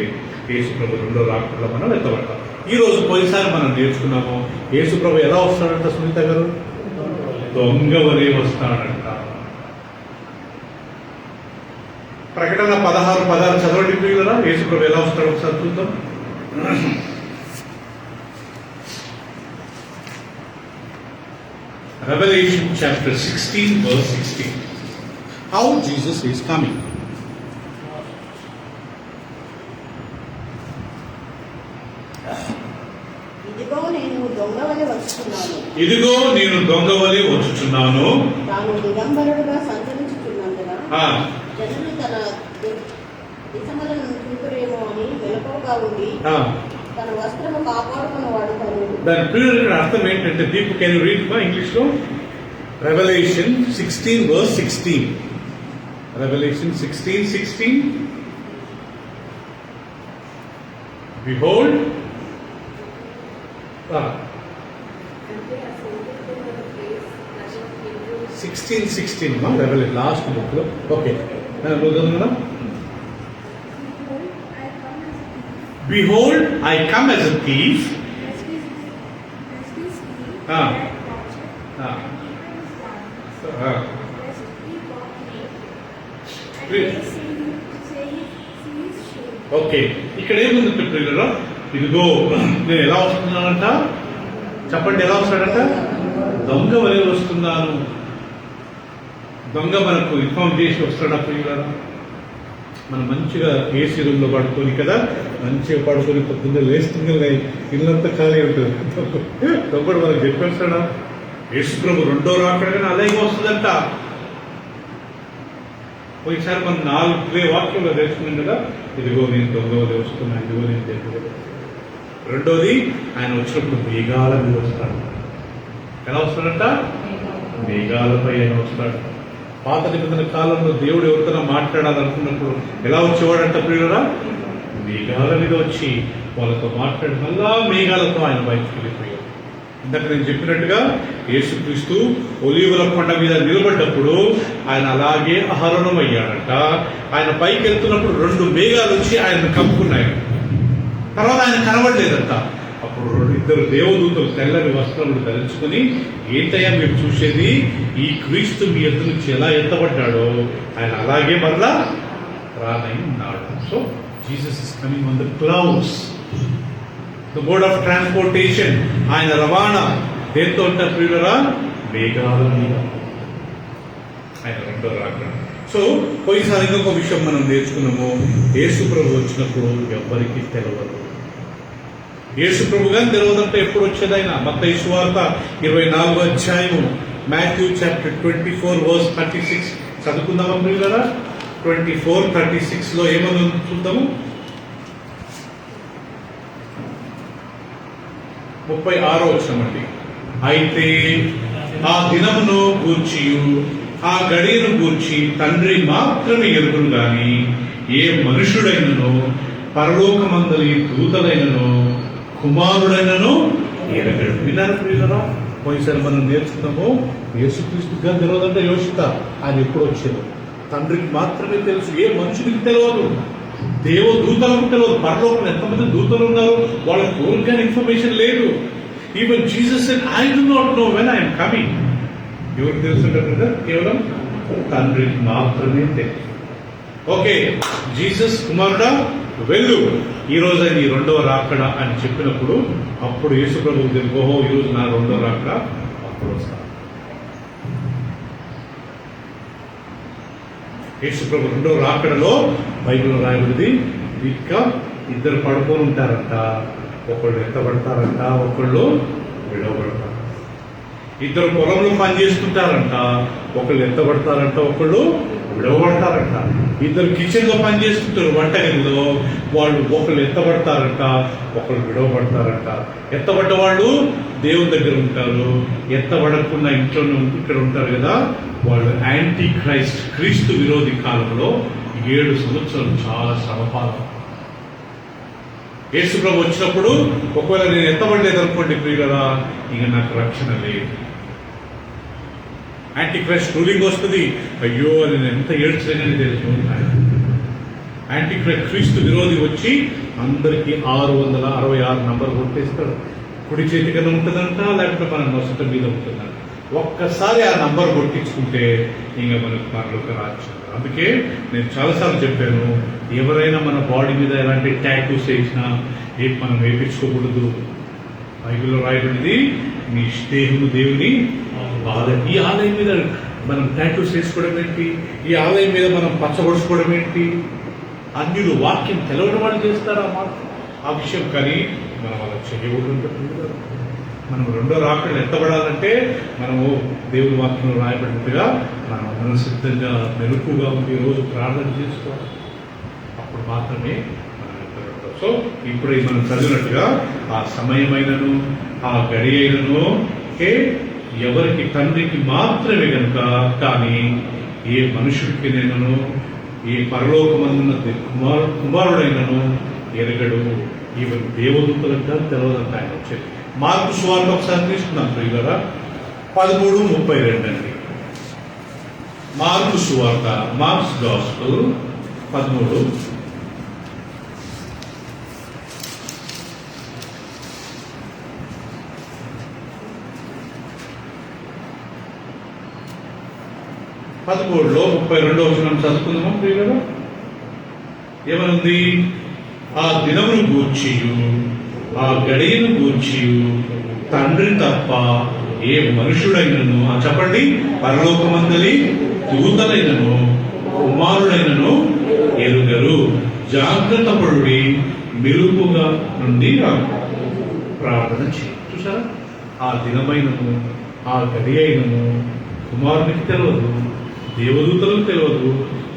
యేసుప్రభు రెండో రాకడలో మనం ఎత్తబడతాం. ఈ రోజు పోయినసారి మనం నేర్చుకున్నాము యేసుప్రభు ఎలా వస్తాడంట సునీత గారు? దొంగ వలె వస్తాడంట. ప్రకటన 16:16 చదవండి ప్రియులారా. యేసుప్రభు ఎలా వస్తాడో ఒకసారి చూద్దాం. Revelation chapter 16 verse 16. How Jesus is coming. ఇదిగో నేను దొంగవలె వచ్చుచున్నాను. ఇదిగో నేను దొంగవలె వచ్చుచున్నాను. తాను దిగంబరుడుగా సంచరించుచున్నందున జనులు తన దిశములను చూపురేమో అని మెలకువగా ఉండి తన వస్త్రము కాపాడుకున్న వాడు కనుడు. దాని ప్రియుల అర్థం ఏంటంటే, Deepu can you read English లో? Revelation 16 verse 16. Revelation 16:16. Behold, 16:16 Revelation last book లో. Okay, Behold, I come as a thief. Okay, ఇక్కడ ఏముంది ప్రియులారా? ఇదిగో నేను ఎలా వస్తున్నానంట చెప్పండి. ఎలా వస్తాడంట? దొంగ వలె వస్తున్నాను. దొంగ మనకు ఇన్ఫార్మ్ చేసి వస్తాడా ప్రియులారా? మనం మంచిగా ఏసీ రూమ్లో పడుకొని కదా, మంచిగా పడుకొని పొద్దున్న లేస్తుండే ఇల్లంతా ఖాళీ ఉంటుంది. దొంగడు మనకు చెప్పేస్తాడా? యేసుప్రభు రెండో రాకడగానే అలాగే వస్తుందంట. పోయినసారి మనం 4 వాక్యంలో తెలుసుకున్నాం కదా. ఇదిగో నేను దొంగ వలె వస్తున్నా, ఇదిగో నేను దొంగ. రెండోది, ఆయన వచ్చినప్పుడు మేఘాల మీద వస్తాడు. ఎలా వస్తాడంట? మేఘాలపై ఆయన వస్తాడు. పాత నిబంధన కాలంలో దేవుడు ఎవరికైనా మాట్లాడాలనుకున్నప్పుడు ఎలా వచ్చేవాడంట ప్రియులరా? మేఘాల మీద వచ్చి వాళ్ళతో మాట్లాడి మళ్ళా మేఘాలతో ఆయన బయటకు వెళ్ళిపోయాడు. ఇందాక నేను చెప్పినట్టుగా యేసుక్రీస్తు ఒలీవల కొండ మీద నిలబడ్డప్పుడు ఆయన అలాగే ఆరోహణం అయ్యాడంట. ఆయన పైకి వెళ్తున్నప్పుడు 2 మేఘాలు వచ్చి ఆయన కప్పుకున్నాయి. తర్వాత ఆయన కనబడలేదంట. అప్పుడు 2 దేవదూతలు తెల్లని వస్త్రములు ధరించుకొని, ఏంటయ్యా మీరు చూసేది? ఈ క్రీస్తు మీ ఎద్దు నుంచి ఎలా ఎత్తబడ్డాడో ఆయన అలాగే మరలా రానై ఉన్నాడు. So Jesus is coming on the clouds, the mode of transportation. ఆయన రవాణా దేంతో ఉంటారు ప్రియులరా? మేఘాల మీద. ఆయన రెండో రాకడ. సో పోయినసారి ఇంకొక విషయం మనం నేర్చుకున్నాము. యేసు ప్రభు వచ్చినప్పుడు ఎవ్వరికీ తెలియదు. యేసు ప్రభు గాని తెలియదంటే ఎప్పుడు వచ్చేది ఆయన? మత్తయి సువార్త 24వ అధ్యాయము, మాథ్యూ చాప్టర్ 24 verse 36 చదువుకుందామా ప్రియులారా? 24:36 లో ఏమని చూద్దాము. 36వ వచనం అండి. అయితే ఆ దినమును గూర్చియు ఆ గడియను గూర్చి తండ్రి మాత్రమే ఎరుగును గాని ఏ మనుషుడైనను పరలోకమందలి దూతలైనను కుమారుడైనను ఎరగడు. విన్నారు ప్రియులారా? పోయినసారి మనం నేర్చుకున్నాము యేసుక్రీస్తు గారు తెలియదంటే యోషిత ఆయన ఎప్పుడు వచ్చారు? తండ్రికి మాత్రమే తెలుసు, ఏ మనుషుడికి తెలియదు, దేవదూతలకు తెలియదు. పరలోకంలో ఎంతమంది దూతలు ఉన్నారు వాళ్ళకి పూర్తిగా ఇన్ఫర్మేషన్ లేదు. Even Jesus said, I do not know when I'm coming. ఎవరికి తెలుసుంటారు? కేవలం తండ్రికి మాత్రమే తెలుసు. ఓకే, జీసస్ కుమారుడా వెళ్ళు, ఈ రోజు ఆయన 2వ రాకడ అని చెప్పినప్పుడు అప్పుడు యేసు ప్రభువు తెలుసు, ఓహో ఈ రోజు నా 2వ రాకడ అప్పుడు వస్తాను. యేసు ప్రభు 2వ రాకడలో బైబిల్లో రాయబడింది, ఇంకా 2 పడుకొని ఉంటారంట, ఒకళ్ళు ఎత్తబడతారంట, ఒకళ్ళు విడవబడతారు. ఇద్దరు పొలంలో పని చేస్తుంటారంట, ఒకళ్ళు ఎత్తబడతారంట, ఒకళ్ళు విడవబడతారంట. ఇద్దరు కిచెన్ లో పని చేస్తుంటారు వంటగదిలో, వాళ్ళు ఒకళ్ళు ఎత్తబడతారంట, ఒకళ్ళు విడవబడతారంట. ఎత్తబడ్డ వాళ్ళు దేవుని దగ్గర ఉంటారు, ఎత్తబడకుండా ఇంట్లో ఇక్కడ ఉంటారు కదా, వాళ్ళు యాంటీ క్రైస్ట్, క్రీస్తు విరోధి కాలంలో 7 సంవత్సరాలు చాలా శ్రమపాలం. యేసు ప్రభు వచ్చినప్పుడు ఒకవేళ నేను ఎత్తబడలేదు అనుకోండి ప్రియులరా, ఇక నాకు రక్షణ లేదు. యాంటీ క్రైస్ట్ రూలింగ్ వస్తుంది. అయ్యో నేను ఎంత ఏడ్చలేదని తెలుసు. యాంటీ క్రీస్తు విరోధి వచ్చి అందరికీ 666 నంబర్ కొట్టేస్తాడు. కుడి చేతి కింద ఉంటుందంట, లేకపోతే మన నొసట మీద ఉంటుందంట. ఒక్కసారి ఆ నంబర్ కొట్టించుకుంటే ఇంకా మనకు పరలోక రాజ్యం. అందుకే నేను చాలాసార్లు చెప్పాను, ఎవరైనా మన బాడీ మీద ఎలాంటి టాటూస్ వేసినా మనం వేయించుకోకూడదు. బైబిల్లో రాయబడింది, మీ దేహము దేవుని ఆలయం. ఈ ఆలయం మీద మనం టాటూస్ వేసుకోవడం ఏంటి? ఈ ఆలయం మీద మనం పచ్చబడుచుకోవడం ఏంటి? అన్యులు వాక్యం తెలవని వాళ్ళు చేస్తారు ఆ విషయం. కానీ మనం అలా చేయకూడదు. మనం రెండో రాకడలు ఎత్తబడాలంటే మనము దేవుని వాక్యంలో రాయబడినట్టుగా మనం అందరం సిద్ధంగా మెలకుగా ఉండి రోజు ప్రార్థన చేసుకోవాలి. అప్పుడు మాత్రమే మనం ఎత్తబడతాం. సో ఇప్పుడు మనం చదివినట్టుగా ఆ సమయమైనను ఆ గడి అయినను ఎవరికి తండ్రికి మాత్రమే కనుక, కానీ ఏ మనుషుడికి నేను ఏ పరలోకమందున్న కుమారుడైనను ఎరగడు. ఈవెన్ దేవదూతలంతా తెలవదంట ఆయన వచ్చేది. మార్కు సువార్త ఒకసారి తీసుకున్నాం ప్రియులారా, 13:32 అండి. మార్కు సువార్త, మార్క్స్ గాస్పెల్ 13. లో 32వ వచనం చదువుకుందామా ప్రియులారా? ఏమనుంది? ఆ దినమును గూర్చియు ఆ గడియను గూర్చియు తండ్రి తప్ప ఏ మనుషుడైనను, చెప్పండి, పరలోకమందలి దూతలైనను కుమారుడైనను ఎరుగరు. జాగ్రత్త పడుడి, మెలుపుగా నుండి ప్రార్థన చేయి. చూసారా? ఆ దినమైనను ఆ గడి అయినను కుమారునికి తెలియదు, దేవదూతలకు తెలియదు,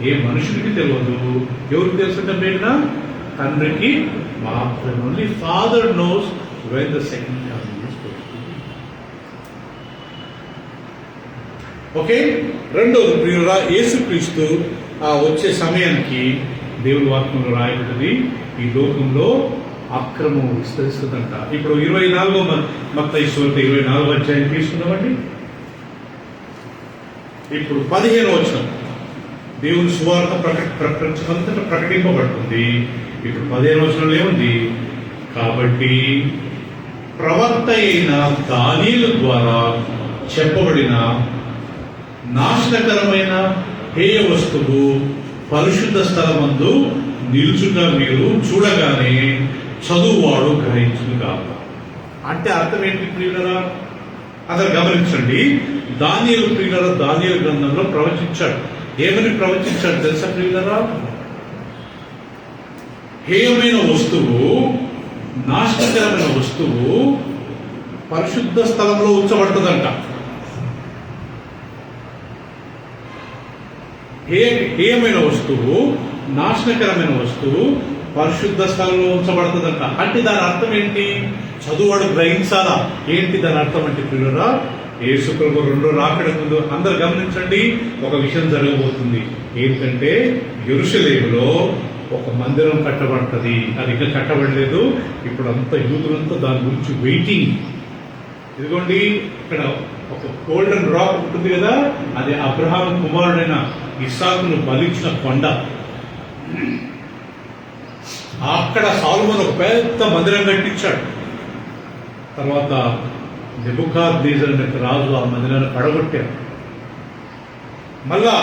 ఏ మనుషుడికి తెలియదు. ఎవరికి తెలుసు? మేఘన తండ్రికి మాత్రమే. Only father knows when the second coming is going to be. Okay, రెండోది ప్రియులారా, యేసుక్రీస్తు వచ్చే సమయానికి దేవుని వాక్యంలో రాయబడింది, ఈ లోకంలో అక్రమం విస్తరిస్తుందంట. ఇప్పుడు 24వ మత్తయి సువార్త 24వ అధ్యాయం తీసుకుందామండి. ఇప్పుడు 15వ వచనం, దేవుని సువార్త ప్రపంచమంతటా ప్రకటింపబడుతుంది. ఇప్పుడు 15వ వచనంలో ఏముంది? కాబట్టి ప్రవక్త అయిన దానియేలు ద్వారా చెప్పబడిన నాశనకరమైన హేయ వస్తువు పరిశుద్ధ స్థలమందు నిలుచుట మీరు చూడగానే చదువువాడు గ్రహించును కాక. అంటే అర్థం ఏంటి ప్రియులరా? అసలు గమనించండి. దానియేలు ప్రియులరా, దానియేలు గ్రంథంలో ప్రవచించాడు. ఏమని ప్రవచించాడు తెలుసా ప్రియులరా? హేయమైన వస్తువు, నాశనకరమైన వస్తువు పరిశుద్ధ స్థలంలో ఉంచబడుతుందంట. హేయమైన వస్తువు, నాశనకరమైన వస్తువు పరిశుద్ధ స్థలంలో ఉంచబడుతుందంట. అంటే దాని అర్థం ఏంటి? చదువువాడు గ్రహించాలా. ఏంటి దాని అర్థం అంటే ప్రియులరా? యేసు ప్రభు రెండో రాకడ ముందు అందరు గమనించండి, ఒక విషయం జరగబోతుంది. ఏంటంటే యెరూషలేములో ఒక మందిరం కట్టబడుతుంది. అది ఇంకా కట్టబడలేదు. ఇప్పుడు అంతా యూదులంతా దాని గురించి వెయిటింగ్. ఇదిగోండి, ఇక్కడ ఒక గోల్డెన్ రాక్ ఉంటుంది కదా, అది అబ్రహాం కుమారుడైన ఇస్సాకును బలించిన కొండ. అక్కడ సొలొమోను ఒక పెద్ద మందిరం కట్టించాడు. తర్వాత నెబుకద్నెజర్ అనే రాజు ఆ మందిరాన్ని పడగొట్టాడు. మళ్ళా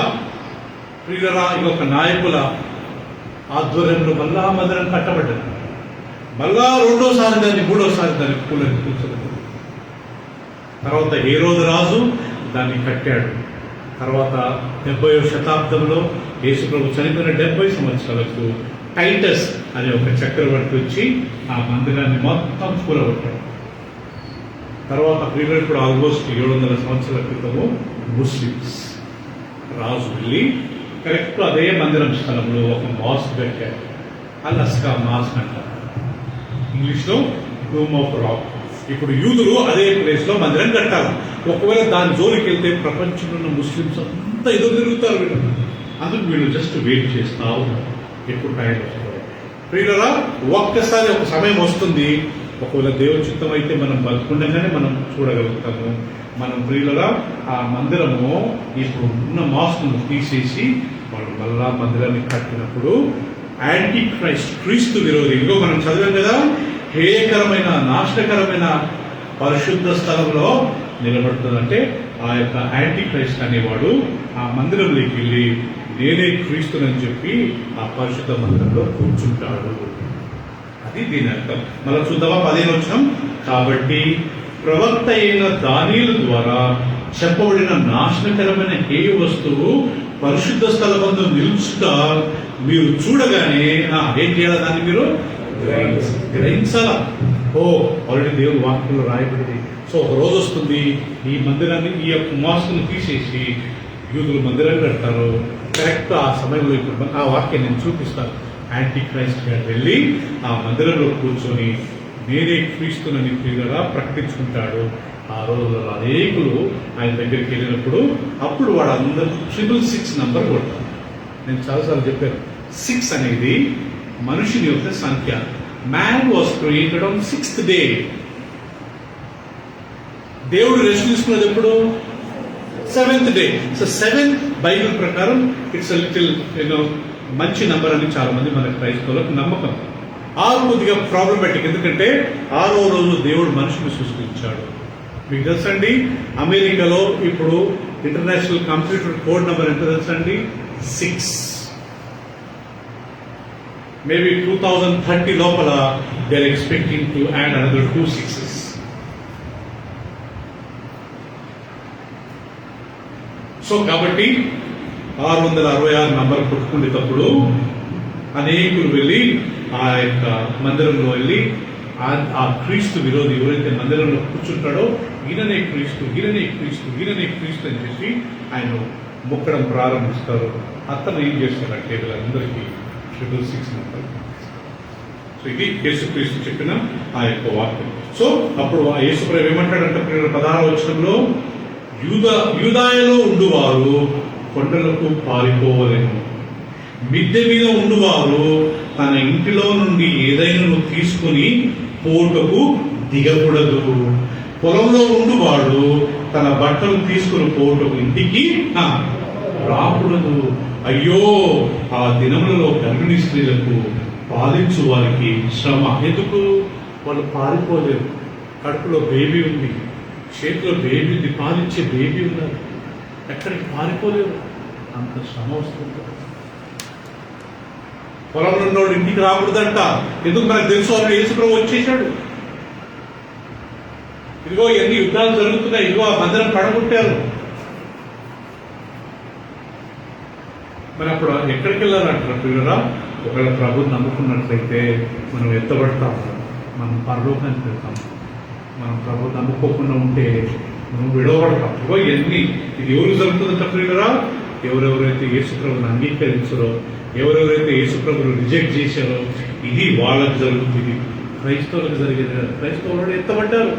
ప్రియులరా, ఒక నాయకుల ఆధ్వర్యంలో మళ్ళా మందిరం కట్టబడ్డాడు. మళ్ళా రెండోసారి దాన్ని, మూడోసారి దాన్ని కూల్చలేదు. తర్వాత హేరోదు రాజు దాన్ని కట్టాడు. తర్వాత 70వ శతాబ్దంలో యేసు ప్రభు చనిపోయిన 70 సంవత్సరాలకు టైటస్ అనే ఒక చక్రవర్తి వచ్చి ఆ మందిరాన్ని మొత్తం కూలగొట్టాడు. తర్వాత ప్రియులు ఇప్పుడు ఆల్మోస్ట్ 700 సంవత్సరాల క్రితము ముస్లిమ్స్ రాజు వెళ్ళి కరెక్ట్ అదే మందిరం స్థలంలో ఒక మాస్క్ పెట్టారు. అల్ అస్కా మాస్క్ అంటారు, ఇంగ్లీష్లో డూమ్ ఆఫ్ రాక్. ఇప్పుడు యూదులు అదే ప్లేస్లో మందిరం కట్టాలి. ఒకవేళ దాని జోలికి వెళ్తే ప్రపంచంలో ఉన్న ముస్లిమ్స్ అంతా ఎదురు తిరుగుతారు వీళ్ళు. అందుకు వీళ్ళు జస్ట్ వెయిట్ చేస్తా ఉన్నారు ఎప్పుడు టైం వస్తుందో. ప్రియులరా, ఒక్కసారి ఒక సమయం వస్తుంది, ఒకవేళ దేవుని చిత్తం అయితే మనం బతుకుండగానే మనం చూడగలుగుతాము. మనం ప్రియులరా ఆ మందిరము ఇప్పుడు ఉన్న మాస్క్ను తీసేసి వాళ్ళు మళ్ళా మందిరాన్ని కట్టినప్పుడు యాంటీ క్రైస్ట్, క్రీస్తు విరోధి, ఇంకో మనం చదివాం కదా, హేయకరమైన నాశనకరమైన పరిశుద్ధ స్థలంలో నిలబడుతుందంటే ఆ యొక్క యాంటీ క్రైస్ట్ అనేవాడు ఆ మందిరంలోకి వెళ్ళి నేనే క్రీస్తునని చెప్పి ఆ పరిశుద్ధ మందిరంలో కూర్చుంటాడు. అది దీని అర్థం. మనం చూద్దామా 15వ వచనం. కాబట్టి ప్రవక్త అయిన దానియేలు ద్వారా చెప్పబడిన నాశనకరమైన హేయ వస్తువు పరిశుద్ధ స్థలమందు నిలుచుట మీరు చూడగానే ఏం చేయాలి, దాన్ని మీరు గ్రహించాలా. ఆల్రెడీ దేవుడు వాక్యంలో రాయబడింది. సో ఒక రోజు వస్తుంది, ఈ మందిరాన్ని, ఈ యొక్క మాస్క్ను తీసేసి యూదులు మందిరాన్ని కడతారు. కరెక్ట్ ఆ సమయంలో ఇప్పుడు ఆ వాక్యం నేను చూపిస్తాను. యాంటీ క్రైస్ట్ గారు వెళ్ళి ఆ మందిరంలో కూర్చొని నేనే క్రీస్తునని ప్రియులరా ప్రకటించుకుంటాడు. ఆ రోజుల్లో అనేకులు ఆయన దగ్గరికి వెళ్ళినప్పుడు అప్పుడు వాడు అందరూ 666 నంబర్ కొడతారు. నేను చాలాసార్లు చెప్పాను, 6 అనేది మనుషుని యొక్క సంఖ్య. Man was created on 6th day. దేవుడు రెస్ట్ తీసుకున్నది ఎప్పుడు? 7th day. సో 7 బైబిల్ ప్రకారం ఇట్స్ లిటిల్ మంచి నంబర్ అని చాలా మంది మన క్రైస్తవులకు నమ్మకం. 6 కొద్దిగా ప్రాబ్లమాటిక్, ఎందుకంటే 6వ రోజు దేవుడు మనిషిని సృష్టించాడు. మీకు తెలుసండి, అమెరికాలో ఇప్పుడు ఇంటర్నేషనల్ కంప్యూటర్ కోడ్ నెంబర్ ఎంత తెలుసండి? 6. మేబీ 2030 లోపల they are expecting to add another 2 6s. So కాబట్టి 666 నంబర్ కొట్టుకునేటప్పుడు అనేకులు వెళ్ళి ఆ యొక్క మందిరంలో వెళ్ళి ఆ క్రీస్తు విరోధి ఎవరైతే మందిరంలో కూర్చుంటాడో ఈయననే క్రీస్తు, ఈయననే క్రీస్తు, ఈయననే క్రీస్తు అని చెప్పి ఆయన మొక్కడం ప్రారంభిస్తారు. అతను ఏం చేస్తారంటే వీళ్ళందరికీ 666 నంబర్. సో ఇది యేసుక్రీస్తు చెప్పిన ఆ యొక్క వాక్యం. సో అప్పుడు ఆ యేసుప్రభు ఏమంటాడంటే 16వ వచనంలో, యూదాయలో ఉండువారు కొండలకు పారిపోవలేను, మిద్దె మీద ఉండువారు తన ఇంటిలో నుండి ఏదైనా తీసుకుని పోటకు దిగకూడదు, పొలంలో ఉండువాడు తన బట్టలు తీసుకుని పోటకు ఇంటికి రాకూడదు. అయ్యో ఆ దినములలో గర్భిణీ స్త్రీలకు పాలించు వారికి శ్రమ. ఎందుకు? వాళ్ళు పారిపోలేరు. కడుపులో బేబీ ఉంది, చేతిలో బేబీ ఉంది, పాలించే బేబీ ఉన్నారు, ఎక్కడికి పారిపోలేరు, అంత శ్రమ వస్తుంది. పొలంలో ఉన్నోడు ఇంటికి రాకూడదంట. ఎందుకు? మనకు తెలుసు, అక్కడ యేసుప్రభు వచ్చేసాడు. ఇదిగో ఎన్ని యుద్ధాలు జరుగుతున్నాయి, ఇదిగో ఆ మందిరం పడగొట్టారు. మరి అప్పుడు ఎక్కడికి వెళ్ళాలంటారు ప్రియులరా? ఒకవేళ ప్రభుని నమ్ముకున్నట్లయితే మనం ఎత్తబడతాం, మనం పరలోకానికి వెళ్తాం. మనం ప్రభుని నమ్ముకోకుండా ఉంటే మనం విడవబడతాం. ఇదిగో ఎన్ని, ఇది ఎవరు జరుగుతుందంట ప్రియులరా? ఎవరెవరైతే యేసుప్రభుని అంగీకరించారో, ఎవరెవరైతే యేసుప్రభుని రిజెక్ట్ చేశారో, ఇది వాళ్ళకి జరుగుతుంది. క్రైస్తవులకు జరిగేది కాదు. క్రైస్తవులు ఎత్తబడ్డారు.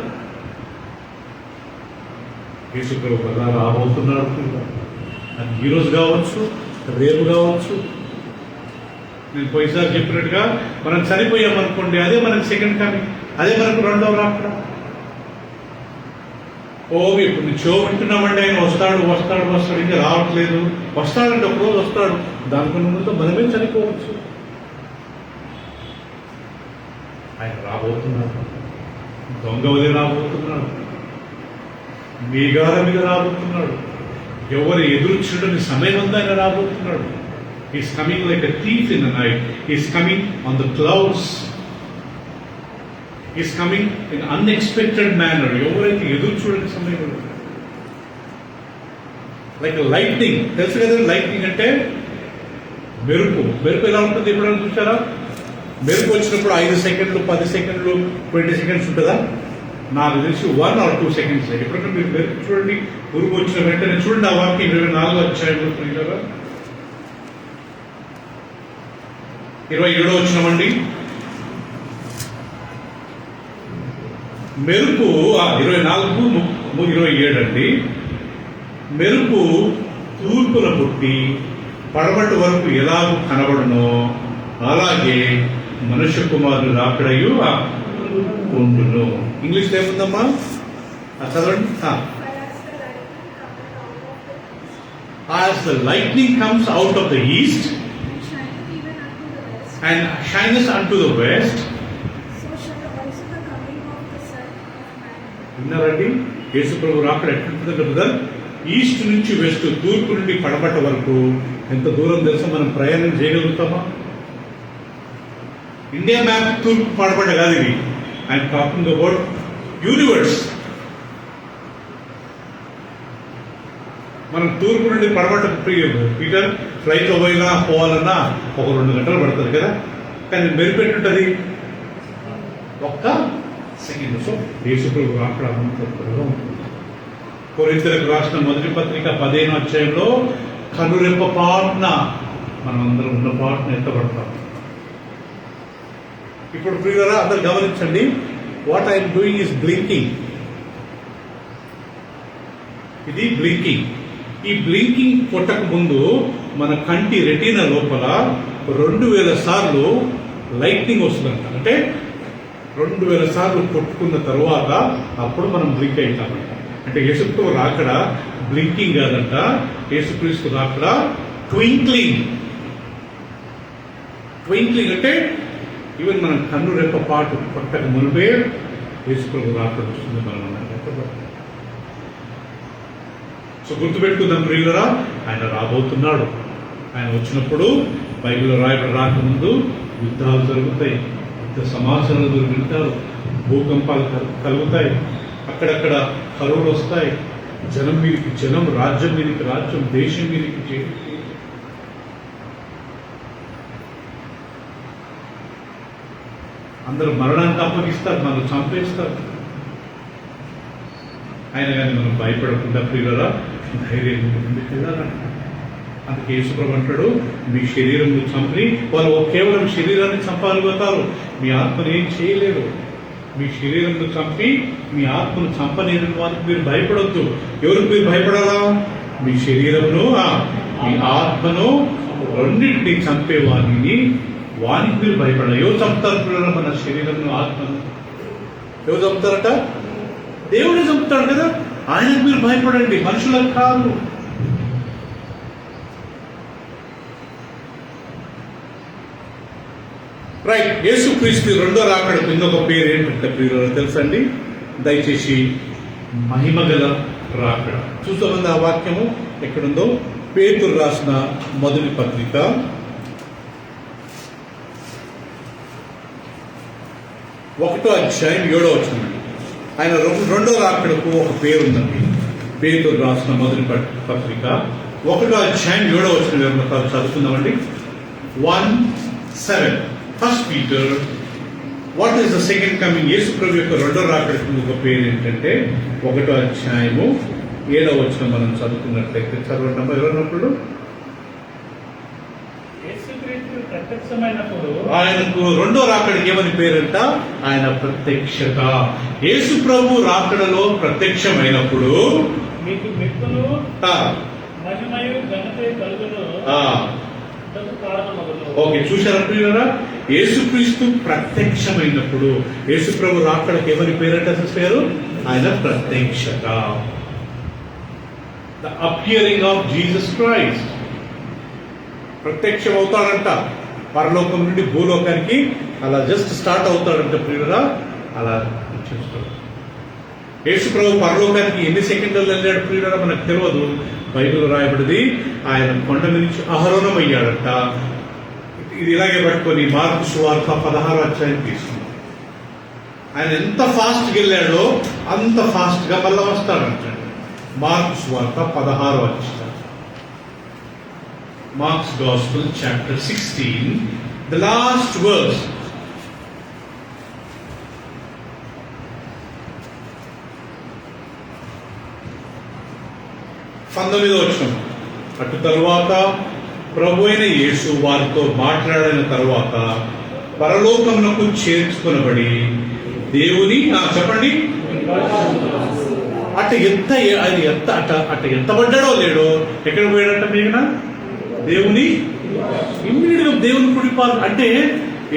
యేసుప్రభు కదా రాబోతున్నాడు. అది ఈరోజు కావచ్చు, రేపు కావచ్చు. నేను పోయిసారి చెప్పినట్టుగా మనం చనిపోయామనుకోండి, అదే మనకు సెకండ్ కమింగ్, అదే మనకు రెండవ రాకడ. ఇప్పుడు నుంచి వింటున్నామండి, ఆయన వస్తాడు వస్తాడు వస్తాడు, ఇంకా రావట్లేదు. వస్తాడంటే ఒక రోజు వస్తాడు, దానికన్నా ముందు మనమే చనిపోవచ్చు. ఆయన రాబోతున్నాడు, దొంగ వదిలి రాబోతున్నాడు, మేఘాల మీద రాబోతున్నాడు, ఎవరు ఎదురు చూడని సమయం అంతా ఆయన రాబోతున్నాడు. Is coming like a thief in the night. Is coming on the clouds. Is coming in unexpected manner. ఎవరైతే ఎదురు చూడని సమయం, లైక్ లైట్నింగ్. తెలుసు కదా, లైట్నింగ్ అంటే మెరుపు. మెరుపు ఎలా ఉంటుంది ఎప్పుడైనా చూసారా? మెరుపు వచ్చినప్పుడు 5 సెకండ్లు, 10 సెకండ్లు, 20 సెకండ్స్ ఉంటుందా? నాకు తెలిసి 1 or 2 seconds. ఎప్పుడైనా మీరు చూడండి, ఉరుగు వచ్చిన వెంటనే చూడండి ఆ వాక్యం 24వ అధ్యాయంలో 27వ వచనమండి. మెరుపు 24:27 అండి. మెరుపు తూర్పున పుట్టి పడమటి వరకు ఎలాగూ కనబడునో అలాగే మనుష్య కుమారుడు రాకడయు ఉండును. ఇంగ్లీష్లో ఏముందమ్మా చదవండి. As the lightning comes out of the east and shines unto the west. విన్నారండి? యేసు ప్రభు రాకడ ఎట్లుంటుందంటే బ్రదర్, ఈస్ట్ నుంచి వెస్ట్, తూర్పు నుండి పడమట వరకు ఎంత దూరం తెలుసా మనం ప్రయాణం చేయగలుగుతామా? ఇండియా మ్యాప్ తూర్పు పడమట కాదు ఇది. I'm talking about universe. మనం తూర్పు నుండి పడమట పీటర్ ఫ్లైట్లో పోవాలన్నా ఒక 2 గంటలు పడుతుంది కదా, కానీ మెరుపెట్టుంటుంది ఒక్క సెకండ్. సో యేసుప్రభు రాకడ అంత త్వరగా ఉంటుంది. కొరింథీయులకు రాసిన మొదటి పత్రిక 15వ అధ్యాయంలో కనురెప్ప పాటున మనం అందరం ఉన్న పాటున ఎత్తబడతాం. ఇప్పుడు ప్రియులారా అందరు గమనించండి, what I'm doing is blinking. ఇది బ్లింకింగ్. ఈ బ్లింకింగ్ కొట్టక ముందు మన కంటి రెటీనా లోపల 2000 సార్లు లైట్నింగ్ వస్తుందంట. అంటే 2000 సార్లు కొట్టుకున్న తర్వాత అప్పుడు మనం బ్లింక్ అవుతామంట. అంటే యేసుక్రీస్తు రాకడ బ్లింకింగ్ కాదంట, యేసుక్రీస్తు రాకడ ట్వింక్లింగ్. ట్వింక్లింగ్ అంటే ఈవెన్ మనం కన్ను రెప్ప పాటు పట్టక మునిపే యేసుప్రభు రాకడ వస్తుంది. మనం సో గుర్తుపెట్టుకుందాం ప్రియులరా, ఆయన రాబోతున్నాడు. ఆయన వచ్చినప్పుడు బైబిల్లో రాయబడి రాకముందు యుద్ధాలు జరుగుతాయి, యుద్ధ సమాచారాలు వింటారు, భూకంపాలు కలుగుతాయి, అక్కడక్కడ కరువులు వస్తాయి, జనం మీదకి జనం, రాజ్యం మీదకి రాజ్యం, దేశం మీదకి అందరూ మరణానికి అప్పగిస్తారు, మనల్ని చంపేస్తారు. ఆయన కానీ మనం భయపడకుండా ప్రియులరా ధైర్యం ముందుకు వెళ్ళాలంట. అందుకే యేసుప్రభు అంటాడు, మీ శరీరం చంపి వాళ్ళు కేవలం శరీరాన్ని చంపగలుగుతారు, మీ ఆత్మను ఏం చేయలేరు. మీ శరీరం చంపి మీ ఆత్మను చంపలేని వారికి మీరు భయపడొద్దు. ఎవరికి మీరు భయపడాలా? మీ శరీరంను మీ ఆత్మను రెండింటిని చంపే వారిని, వానికి మీరు భయపడాలి. ఎవరు చంపుతారు పిల్లలు? మన శరీరంను ఆత్మను ఎవరు చంపుతారట? దేవుడే చంపుతాడు కదా, ఆయనకు మీరు భయపడండి, మనుషులకు కాదు. రైట్. యేసుక్రీస్తు రెండో రాకడకు ఇంకొక పేరు ఏంటంటే ప్రియులారా తెలుసండి? దయచేసి మహిమగల రాకడ. చూస్తామంది ఆ వాక్యము ఎక్కడుందో, పేతురు రాసిన మొదటి పత్రిక 1వ అధ్యాయం 7వ వచనం. ఆయన రెండో రాకడకు ఒక పేరు ఉందండి. పేతురు రాసిన మొదటి పత్రిక 1వ అధ్యాయం 7వ వచనం చదువుకుందామండి. 1:7. First Peter, what is the second coming? Yesu ప్రభు యొక్క రెండో రాకడకు ఒక పేరు ఏంటంటే 1వ అధ్యాయము 7వ వచనం మనం చదువుకున్నట్లయితే చదవడం ఎవరన్నప్పుడు ఆయనకు రెండో రాకడికి ఏమని పేరంట? ఆయన ప్రత్యక్షత. యేసు ప్రభు రాకడలో ప్రత్యక్షమైనప్పుడు మీకు మెప్పును మహిమయు ఘనత కలుగును. ఓకే, చూశారా ప్రియులారా? యేసుక్రీస్తు ప్రత్యక్షమైనప్పుడు, యేసు ప్రభు రాకడకి ఎవరి పేరంట పేరు? ఆయన ప్రత్యక్షత. The appearing of Jesus Christ. ప్రత్యక్షం అవుతాడంట పరలోకం నుండి భూలోకానికి, అలా జస్ట్ స్టార్ట్ అవుతాడంట ప్రియులారా. అలా చూస్తాడు. యేసు ప్రభు పరలోకానికి ఎన్ని సెకండ్లు వెళ్ళాడు ప్రియులారా మనకు తెలియదు. బైబిల్ రాయబడింది ఆయన కొండ నుంచి ఆరోహణం అయ్యాడంట. ఇది ఇలాగే పట్టుకొని మార్కు సువార్త 16వ అధ్యాయం తీసుకున్నాం. ఆయన ఎంత ఫాస్ట్గా వెళ్ళాడో అంత ఫాస్ట్గా మళ్ళా వస్తాడంట. మార్కు సువార్త 16వ అధ్యాయం. Mark's Gospel, chapter 16, the last verse. 19వ వచనం. అటు తరువాత ప్రభు అయిన యేసు వారితో మాట్లాడిన తరువాత పరలోకమునకు చేర్చుకొనబడి దేవుని చెప్పండి అట ఎత్తబడ్డాడో లేడో ఎక్కడ పోయాడంట మీగన దేవుని ఇమ్మీడియట్గా దేవుని కుడిపాలు. అంటే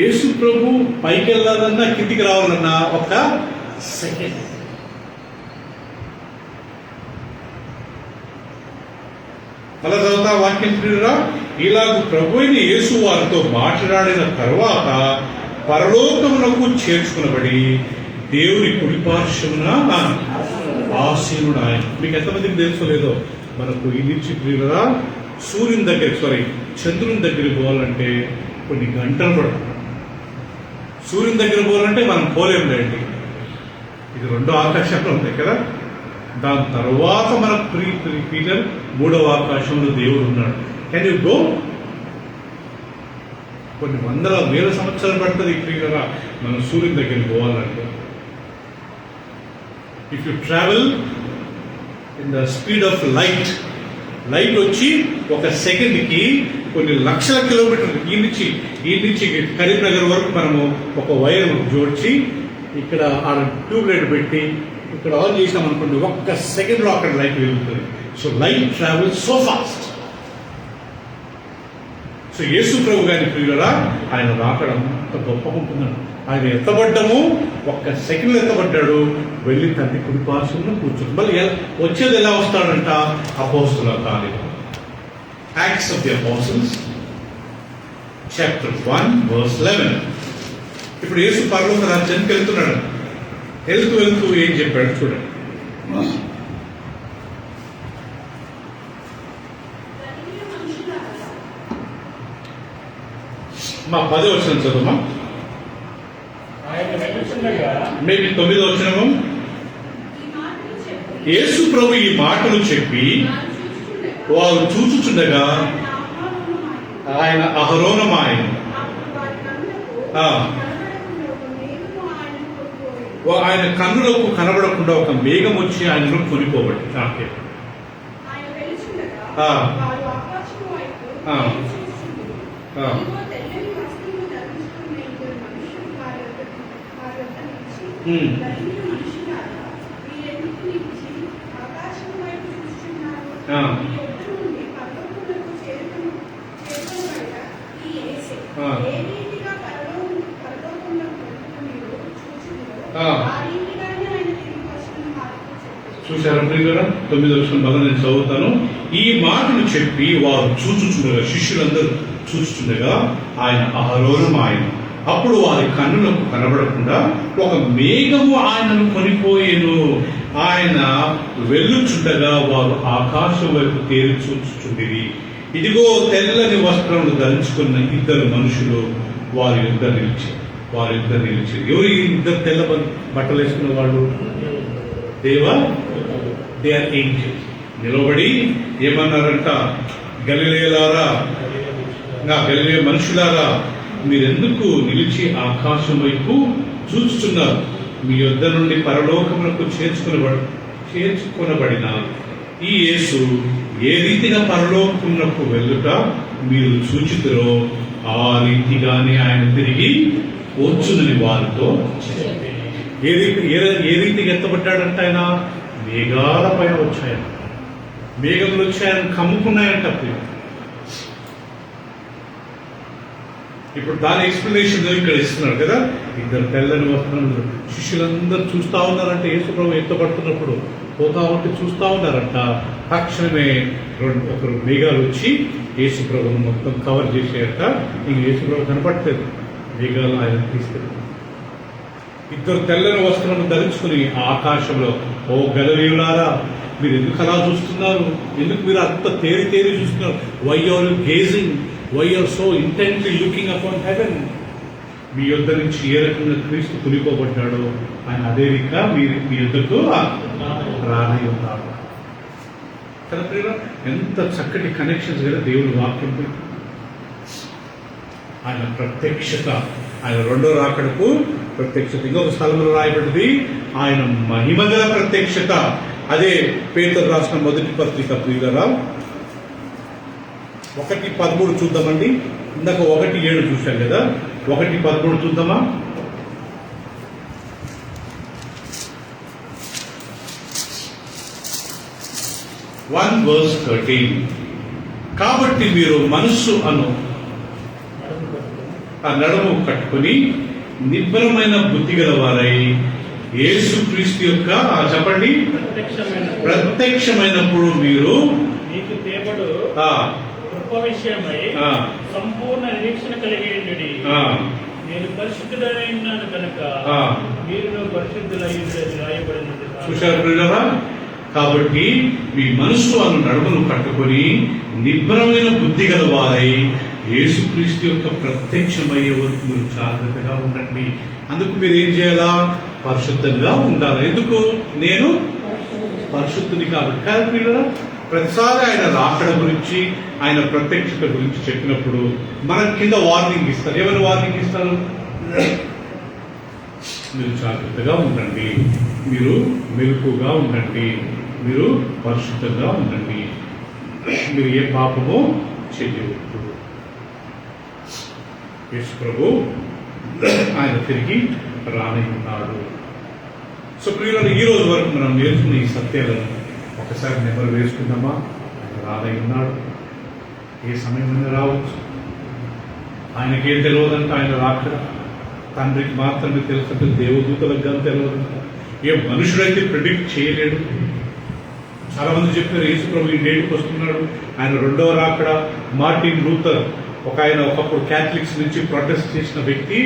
యేసు ప్రభు పైకి వెళ్ళాలన్నా కిందికి రావాలన్నా ఒక సెకండ్. మళ్ళా చదువుతా వాక్యం ప్రియురా. ఇలాగ ప్రభు అయిన యేసు వారితో మాట్లాడిన తర్వాత పరలోకమునకు చేర్చుకునబడి దేవుని కుడిపార్శ్వమున ఆసీనుడు ఆయన. మీకు ఎంతమందికి తెలుసో లేదో, మనకు ఈ నుంచి ప్రియురా సూర్యుని దగ్గరికి చంద్రుని దగ్గరికి పోవాలంటే కొన్ని గంటలు పడుతుంది. సూర్యుని దగ్గర పోవాలంటే మనం పోలేము లేండి. ఇది రెండో ఆకాశంలో ఉంది కదా. దాని తర్వాత మన పీటర్ 3వ ఆకాశంలో దేవుడు ఉన్నాడు. Can you go? కొన్ని వందల వేల సంవత్సరాలు పడుతుంది ప్రియులరా మనం సూర్యుని దగ్గరికి పోవాలంటే. If you travel in the speed of light వచ్చి ఒక సెకండ్కి కొన్ని లక్షల కిలోమీటర్లు ఈ నుంచి కరీంనగర్ వరకు మనము ఒక వైర్ జోడ్చి ఇక్కడ ఆడ ట్యూబ్ లైట్ పెట్టి ఇక్కడ ఆన్ చేసాం అనుకోండి, ఒక్క సెకండ్లో అక్కడ లైట్ వెలుగుతుంది. So light travel so fast. So Yesu ప్రభు గారి ప్రియులరా ఆయన రాకడం అంత గొప్పగా ఉంటుందండి. ఆయన ఎత్తబడ్డము ఒక్క సెకండ్లో ఎత్తబడ్డాడు, వెళ్ళి తండ్రి కుడిపార్శ్వంలో కూర్చుంది. మళ్ళీ వచ్చేది ఎలా వస్తాడంట? అపోస్తుల కార్యము, acts of the apostles chapter 1:11. ఇప్పుడు యేసు పరలోక రాజ్యానికి వెళ్తున్నాడు. వెళ్తూ ఏం చెప్పాడు చూడండి. మా 10వ వచనం చదువుమా. మేబీ 9వ వచనము. యేసు ప్రభు ఈ మాటలు చెప్పి వారు చూచుచుండగా ఆయన అహరోనమాయన ఆయన కన్నులకు కనబడకుండా ఒక మేఘం వచ్చి ఆయనను కొనిపోబడి చూశారా ప్రియులారా? 9వ వచనం వల్ల నేను చదువుతాను. ఈ మాటలు చెప్పి వారు చూచుచుండగా, శిష్యులందరూ చూచుచుండగా ఆయన అహరోనమాయన. అప్పుడు వారి కన్నులకు కనబడకుండా ఒక మేఘము ఆయనను కొనిపోయేను. ఆయన వెళ్ళుచుండగా వారు ఆకాశం వైపు తేరి చూచుచుండిరి. ఇదిగో తెల్లని వస్త్రములు ధరించుకున్న ఇద్దరు మనుషులు వారి యుద్ధ నిలిచి. ఎవరు ఇద్దరు తెల్ల బట్టలు వేసుకున్న వాళ్ళు? They are angels. నిలబడి ఏమన్నారంట? గలిలయలారా, గలిలయ మనుషులారా, మీరెందుకు నిలిచి ఆకాశం వైపు చూచుచున్నారు? మీ యొద్ద నుండి పరలోకమునకు చేర్చుకొనబడిన ఈ యేసు ఏ రీతిగా పరలోకమునకు వెళ్ళుట మీరు చూచితురో ఆ రీతిగానే ఆయన తిరిగి వచ్చునని వారితో ఏ రీతిగా ఎత్తబడ్డాడంట? ఆయన మేఘాల పైన వచ్చాయంట. మేఘములు వచ్చాయని కమ్ముకున్నాయంట. ఇప్పుడు దాని ఎక్స్ప్లెనేషన్ ఇక్కడ ఇస్తున్నాడు కదా. ఇద్దరు తెల్లని వస్త్రములు, శిష్యులందరూ చూస్తూ ఉన్నారంటే యేసు ప్రభు ఎత్తబడుతున్నప్పుడు పోతా ఉంటే చూస్తూ ఉన్నారంట. తక్షణమే ఒకరు మేఘాలు వచ్చి యేసు ప్రభును మొత్తం కవర్ చేసేట. ఇంక యేసు ప్రభు కనపడలేదు, మేఘాలు ఆయన తీసుకెళ్ళి. ఇద్దరు తెల్లని వస్త్రము ధరించుకుని ఆకాశంలో, ఓ గలిలయులారా, మీరు ఎందుకు అలా చూస్తున్నారు? ఎందుకు మీరు అంత తేరి చూస్తున్నారు? Why are you gazing? Why are so intently looking upon heaven? మీ యొద్ద నుంచి ఏ రకంగా క్రీస్తు కొనిపోబడ్డాడో ఆయన అదే రీతిగా మీ యొద్దకు రాని ఉన్నాడు కదా. ఎంత చక్కటి కనెక్షన్స్ కదా దేవుని వాక్యం. ఆయన ప్రత్యక్షత, ఆయన రెండో రాకడకు ప్రత్యక్షత. ఇంకొక స్థలంలో రాయబడింది ఆయన మహిమగల ప్రత్యక్షత. అదే పేతురు రాసిన మొదటి పత్రిక ప్రియులరా 1:13 చూద్దామండి. ఇందాక 1:7 చూశాం కదా, 1:13 చూద్దామా? Verse 13. కాబట్టి మీరు మనస్సు అను ఆ నడుము కట్టుకుని నిబ్బరమైన బుద్ధి గల వారై యేసుక్రీస్తు యొక్క చెప్పండి ప్రత్యక్షమైనప్పుడు మీరు నీకు తేబడు కృప విషయమై సంపూర్ణ నిరీక్షణ కలిగి ఉండుడి. నేను పరిశుద్ధుడైనాను కనుక మీరు పరిశుద్ధులయ్యుడని రాయబడినది. చూశారు ప్రియులారా? కాబట్టి మీ మనస్సు అను నడుమును కట్టుకొని నిబ్బరమైన బుద్ధి గల వారై యేసుక్రీస్తు యొక్క ప్రత్యక్షమయ్యే వరకు మీరు జాగ్రత్తగా ఉండండి. అందుకు మీరు ఏం చేయాలా? పరిశుద్ధంగా ఉండాలి. ఎందుకు? నేను పరిశుద్ధుని కాబట్టి. కాదు పిల్లల, ప్రతిసారి ఆయన రాకడ గురించి, ఆయన ప్రత్యక్షత గురించి చెప్పినప్పుడు మన కింద వార్నింగ్ ఇస్తారు. ఎవరు వార్నింగ్ ఇస్తారు? మీరు జాగ్రత్తగా ఉండండి, మీరు మెలకుగా ఉండండి, మీరు పరిశుద్ధంగా ఉండండి, మీరు ఏ పాపమో చేయవద్దు. యేసు ప్రభు ఆయన తిరిగి రాని ఉన్నాడు. సో ప్రియులను ఈ రోజు వరకు మనం నేర్చుకున్న ఈ సత్యాలను ఒకసారి నెమరు వేసుకుందామా? ఆయన రానై ఉన్నాడు. ఏ సమయమైనా రావచ్చు. ఆయనకేం తెలియదంట ఆయన రాకడ. తండ్రికి మాత్రమే తెలుసు, దేవదూతలకు కానీ తెలియదంట. ఏ మనుషుడైతే ప్రిడిక్ట్ చేయలేడు. చాలా మంది చెప్పారు యేసు ప్రభు ఈ డేట్కి వస్తున్నాడు, ఆయన రెండవ రాకడ. మార్టిన్ లూథర్ ఆయన ఒకప్పుడు క్యాథలిక్స్ నుంచి ప్రొటెస్ట్ చేసిన వ్యక్తి,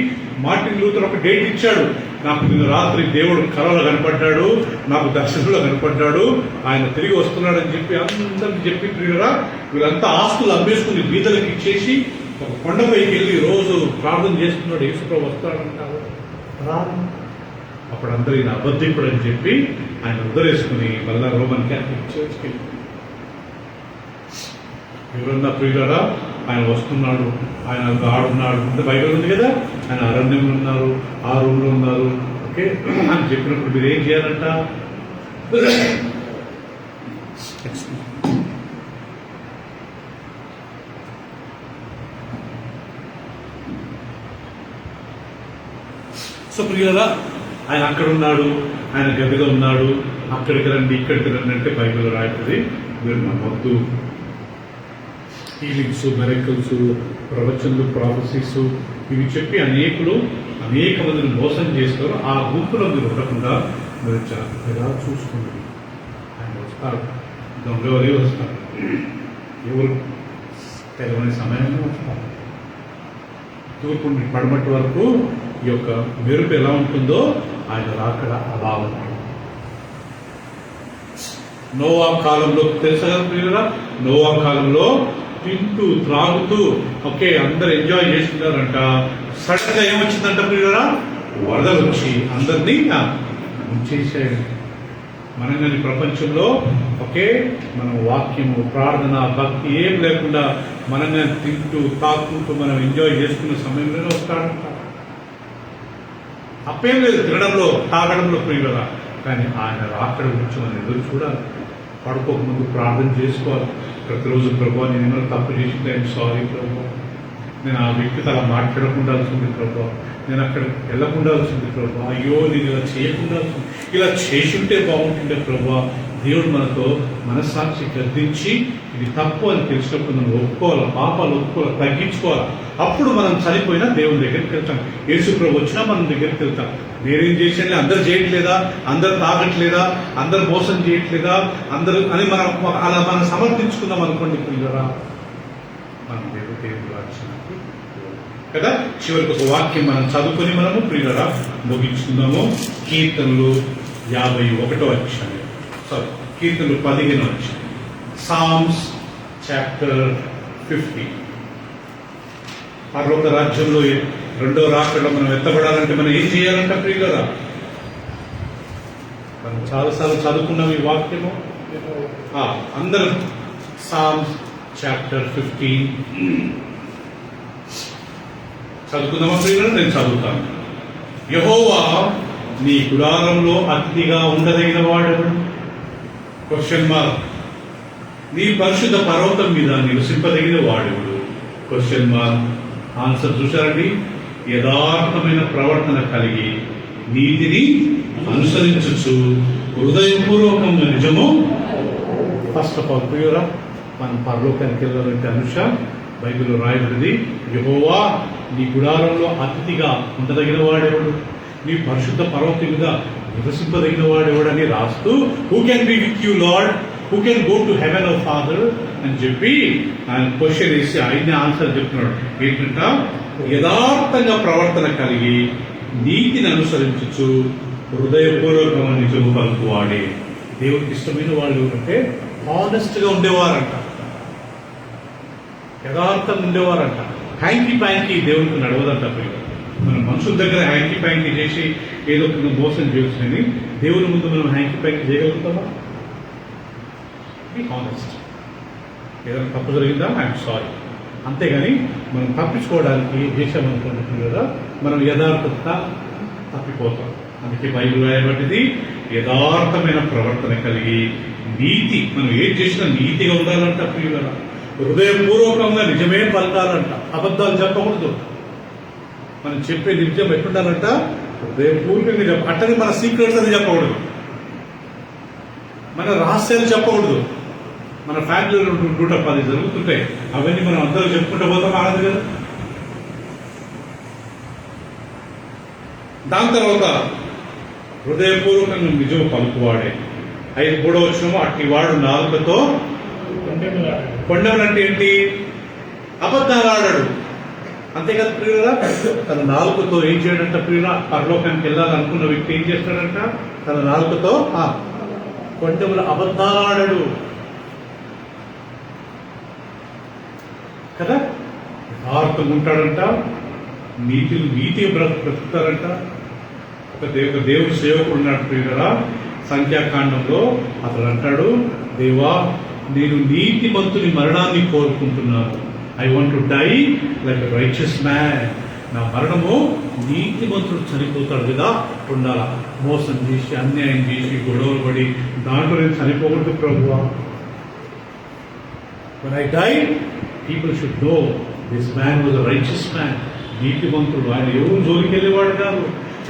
మార్టిన్ లూథర్ ఒక డేట్ ఇచ్చాడు. నాకు నిన్న రాత్రి దేవుడు కలలో కనపడ్డాడు, నాకు దర్శనంలో కనపడ్డాడు, ఆయన తిరిగి వస్తున్నాడని చెప్పి అందరికి చెప్పి ప్రియురా వీళ్ళంతా ఆస్తులు అమ్మేసుకుని బీదలకు ఇచ్చేసి ఒక కొండపైకి వెళ్ళి రోజు ప్రార్థన చేస్తున్నాడు. యేసుప్రభు వస్తాడంటారు రాదు. అప్పుడు అందరూ ఈయన అబద్ధికుడు అని చెప్పి ఆయన వదిలేసుకుని మళ్ళా రోమన్ క్యాథలిక్ చర్చ్కి వెళ్ళి ఎవరన్నా ప్రియులరా ఆయన వస్తున్నాడు, ఆయన ఆడున్నాడు అంటే బైబిల్ ఉంది కదా, ఆయన అరణ్యంలో ఉన్నారు, ఆ రూమ్లో ఉన్నారు, ఓకే అని చెప్పినప్పుడు మీరు ఏం చేయాలంట? సో ప్రియులరా ఆయన అక్కడ ఉన్నాడు, ఆయన గదిలో ఉన్నాడు, అక్కడికి రండి ఇక్కడికి రండి అంటే బైబిల్ రాయతుంది. మీరు నమ్మొద్దు. హీలింగ్స్, మెరకల్స్, ప్రవచనలు, ప్రాఫెసీస్ ఇవి చెప్పి అనేక మందిని మోసం చేస్తారు. ఆ గుంపులో మీరు ఉండకుండా మీరు జాగ్రత్తగా చూసుకోండి. ఆయన వస్తారు, దొంగవరే వస్తారు, ఎవరు తెలవని సమయంలో వస్తారు. తూర్పు నుండి పడమటి వరకు ఈ యొక్క మెరుపు ఎలా ఉంటుందో ఆయన రాకడ అలా ఉంటుంది. నోవా కాలంలో తెలుసా కదా ప్రియులారా? నోవా కాలంలో తింటూ త్రాగుతూ ఓకే అందరు ఎంజాయ్ చేస్తున్నారంట. సడన్ గా ఏమొచ్చిందంట ప్రియులారా? వరదలు వచ్చి అందరినీ ముంచేసాడు. మనం కానీ ప్రపంచంలో ఓకే మనం వాక్యము, ప్రార్థన, భక్తి ఏం లేకుండా మనం కానీ తింటూ తాకుంటూ మనం ఎంజాయ్ చేసుకున్న సమయంలోనే వస్తాడంట. అప్పేం లేదు తినడంలో, తాగడంలో ప్రియులరా. కానీ ఆయన రాకడ గురించి మనం ఎదురు చూడాలి. పడుకోకముందు ప్రార్థన చేసుకోవాలి. ప్రతిరోజు ప్రభు నేను ఏమైనా తప్పు చేసింది, ఐఎమ్ సారీ ప్రభు, నేను ఆ వ్యక్తితో అలా మాట్లాడకుండాల్సింది ప్రభు, నేను అక్కడ వెళ్ళకుండాల్సింది ప్రభు, అయ్యో నేను ఇలా చేయకుండాల్సింది, ఇలా చేసుంటే బాగుంటుండే ప్రభు. దేవుడు మనతో మనస్సాక్షి గద్దించి ఇది తప్పు అని తెలిసినప్పుడు మనం ఒప్పుకోవాలి, పాపాలు ఒప్పుకోవాలి, తగ్గించుకోవాలి. అప్పుడు మనం చనిపోయినా దేవుని దగ్గరికి వెళ్తాం. యేసు ప్రభు వచ్చినా మనం దగ్గరికి వెళ్తాం. నేనేం చేసాను, అందరు చేయట్లేదా, అందరు తాగట్లేదా, అందరు మోసం చేయట్లేదా, అందరూ అని అలా మనం సమర్థించుకుందాం అనుకోండి పిల్లరా, మనం దేవుడి రాజ్యానికి కదా. చివరికి ఒక వాక్యం మనం చదువుకొని మనము ప్రియులరా ముగించుకుందాము. కీర్తనలు 51వ అధ్యాయం, కీర్తనలు 15వ అధ్యాయం, సామ్స్ చాప్టర్ 50. పరలోక రాజ్యంలో రెండో రాకడలో మనం ఎత్తబడాలంటే మనం ఏం చేయాలంట ప్రియులరా? మనం చాలాసార్లు చదువుకున్నాం ఈ వాక్యము. అందరూ సామ్స్ చాప్టర్ 15 చదువుకుందామా ప్రియులరా? నేను చదువుతాను. యెహోవా నీ గుడారంలో అతిథిగా ఉండదగిన వాడెవడు? Question mark. నీ పరిశుద్ధ పర్వతం మీద నివసింపదగిన వాడెవడు? Question mark. ఆన్సర్ చూశారండి. యథార్థమైన ప్రవర్తన కలిగి నీతిని అనుసరించచ్చు హృదయపూర్వకంగా నిజము. ఫస్ట్ ఆఫ్ ఆల్ ప్రియురా, మనం పరలోకానికి వెళ్ళాలంటే అనుష బైబిల్లో రాయబడింది, యెహోవా నీ గుడారంలో అతిథిగా ఉండదగిన వాడెవడు, నీ పరిశుద్ధ పర్వతం మీద నివసింపదగిన వాడెవడని రాస్తూ, who can be with you lord, who can go to heaven of father అని చెప్పి ఆయన క్వశ్చన్ వేసి ఆయన్ని ఆన్సర్ చెప్తున్నాడు. ఏంటంట, యథార్థంగా ప్రవర్తన కలిగి నీతిని అనుసరించచ్చు హృదయపూర్వకమైన నిజము పలుకువాడే. దేవుడికి ఇష్టమైన వాళ్ళు ఎవరంటే హానెస్ట్ గా ఉండేవారంట, యథార్థంగా ఉండేవారంట. హ్యాంకీ ప్యాంకీ దేవుడికి నడవదంట. మనం మనుషుల దగ్గర హ్యాంకీ ప్యాంకీ చేసి ఏదో ఒక మోసం చేయొచ్చని దేవుని ముందు మనం హ్యాంకీ ప్యాంకీ చేయగలుగుతామా? Be honest. ఏదైనా తప్పు జరిగిందా, ఐఎమ్ సారీ, అంతేగాని మనం తప్పించుకోవడానికి చేసామనుకుంటున్నాం కదా, మనం యథార్థత తప్పిపోతాం. అందుకే బైబిల్ రాయబడింది, యథార్థమైన ప్రవర్తన కలిగి నీతి, మనం ఏం చేసినా నీతిగా ఉండాలంట ప్రియులరా. హృదయపూర్వకంగా నిజమే పలకాలంట, అబద్ధాలు చెప్పకూడదు. మనం చెప్పే నిజం ఎట్లుండాలంట, హృదయపూర్వకంగా అట్టని మన సీక్రెట్స్ అని చెప్పకూడదు, మన రహస్యాలు చెప్పకూడదు. మన ఫ్యామిలీలో 110 జరుగుతుంటాయి, అవన్నీ మనం అందరూ చెప్పుకుంటూ పోతాం, ఆగదు కదా. దాని తర్వాత హృదయపూర్వకంగా నిజం పలుకువాడే. 3వ వచనము, అట్టి వాడు నాలుకతో కొండెములు అంటే ఏంటి? అబద్ధాలు ఆడాడు, అంతే కదా ప్రియురా. తన నాలుకతో ఏం చేయడంట ప్రియురా? పరలోకానికి వెళ్ళాలనుకున్న వ్యక్తి ఏం చేస్తాడంట? తన నాలుకతో కొండెములు అబద్ధాలు ఆడాడు కదా. యథార్థంగా ఉంటాడంట, నీతిగా బ్రతుకుతారంట. ఒక దేవుడి సేవకుడు ఉన్నాడు ప్రియురా, సంఖ్యాకాండంలో అతడు అంటాడు, దేవా నేను నీతిమంతుని మరణాన్ని కోరుకుంటున్నాను. I want to die like a righteous man. నా మరణము నీతిమంతుడు చనిపోతాడు కదా ఉండాల. మోసం చేసి, అన్యాయం చేసి, గొడవలు పడి దాంట్లో నేను చనిపోకూడదు ప్రభువా. When I die, people should know this man was a righteous man. నీతిమంతుడు. ఆయన ఎవరు జోలికి వెళ్ళేవాడు కాదు,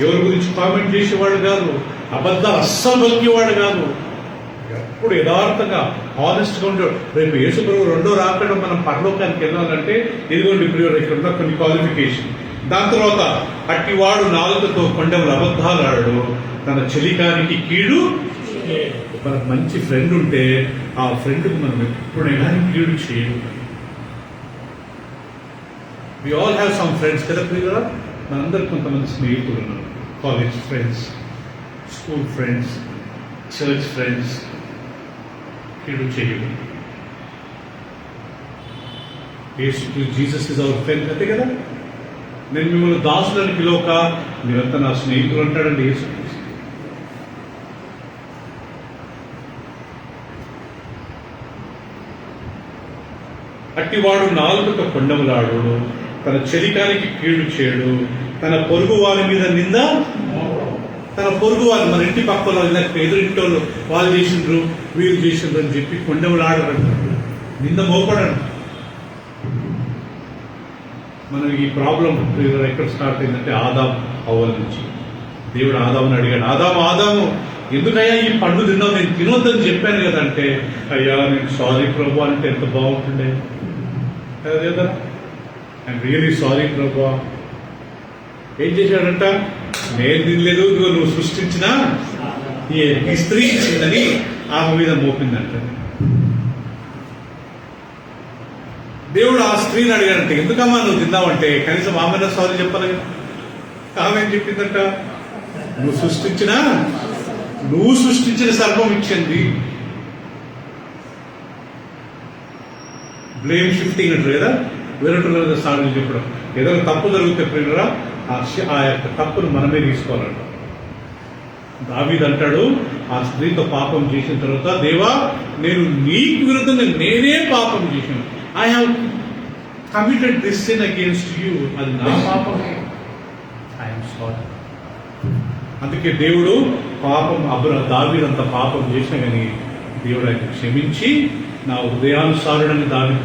ఎవరి గురించి కామెంట్ చేసేవాడు కాదు, అబద్ధాలు అస్సలు బతికేవాడు కాదు. ఎప్పుడు యథార్థంగా హానెస్ట్ గా ఉండేవాడు. రేపు యేసు ప్రభు రెండో రాకడ మనం పరలోకానికి వెళ్ళాలంటే ఇదిగోండి ప్రియుడు, ఇక్కడ ఉన్న కొన్ని క్వాలిఫికేషన్. దాని తర్వాత అట్టి వాడు నాలుకతో కొండెములు అబద్ధాలు ఆడాడు, తన చెలికానికి కీడు. మనకు మంచి ఫ్రెండ్ ఉంటే ఆ ఫ్రెండ్కి మనం ఎప్పుడైనా కీడు చేయడు. We all have some friends కదా ప్రియురా. మనందరికి కొంతమంది స్నేహితులు ఉన్నారు, college friends, school friends, church friends. కీడు చేయడు. జీసస్ ఇస్ అవర్ ఫ్రెండ్, అంతే కదా. నేను మిమ్మల్ని దాసులని పిలవక మీరంతా నా స్నేహితులు అంటాడండి యేసు. అట్టివాడు నాలుకతో కొండములాడు, తన చెలికానికి కీడు చేయడు, తన పొరుగు వారి మీద నింద. తన పొరుగు వారు, మన ఇంటి పక్కన ఎదురింటి వాళ్ళు చేసిండ్రు, వీరు చేసిండ్రు అని చెప్పి కొండములాడరంటారు, నింద మోపడంట. మనం ఈ ప్రాబ్లం ఎక్కడ స్టార్ట్ అయిందంటే ఆదాము హవ్వల నుంచి. దేవుడు ఆదాముని అడిగాడు, ఆదాము ఎందుకయ్యా ఈ పండు తిన్నావు, నేను తినొద్దని చెప్పాను కదా. అంటే అయ్యా నేను సారీ ప్రభు అంటే ఎంత బాగుంటుండే కదా. ఐఎమ్ రియలీ సారీ ప్రభు. ఏం చేశాడంట? నేను తినలేదు, నువ్వు సృష్టించిన ఈ స్త్రీ ఇచ్చిందని ఆమె మీద మోపిందంట. దేవుడు ఆ స్త్రీని అడిగాడంటే, ఎందుకమ్మా నువ్వు తిన్నావంటే కనీసం ఆమె సారీ చెప్పాలి కదా. ఆమె ఏం చెప్పిందంట? నువ్వు సృష్టించిన సర్పం ఇచ్చింది. బ్లేమ్ షిఫ్టింగ్ అంటారు కదా, వేరే సారీ చెప్పడం. ఏదైనా తప్పు జరిగితే ప్రియులరా ఆ యొక్క తప్పును మనమే తీసుకోవాలంట. దావీదు అంటాడు, ఆ స్త్రీతో పాపం చేసిన తర్వాత, దేవా నేను నీకు విరుద్ధంగా నేనే పాపం చేశాను. I have committed this sin against you. అది నా పాపమే, ఐఎమ్ సారీ. అందుకే దేవుడు పాపం దావీదు అంత పాపం చేసినా కానీ దేవుడు ఆయన క్షమించి నా హృదయానుసారుడని దాని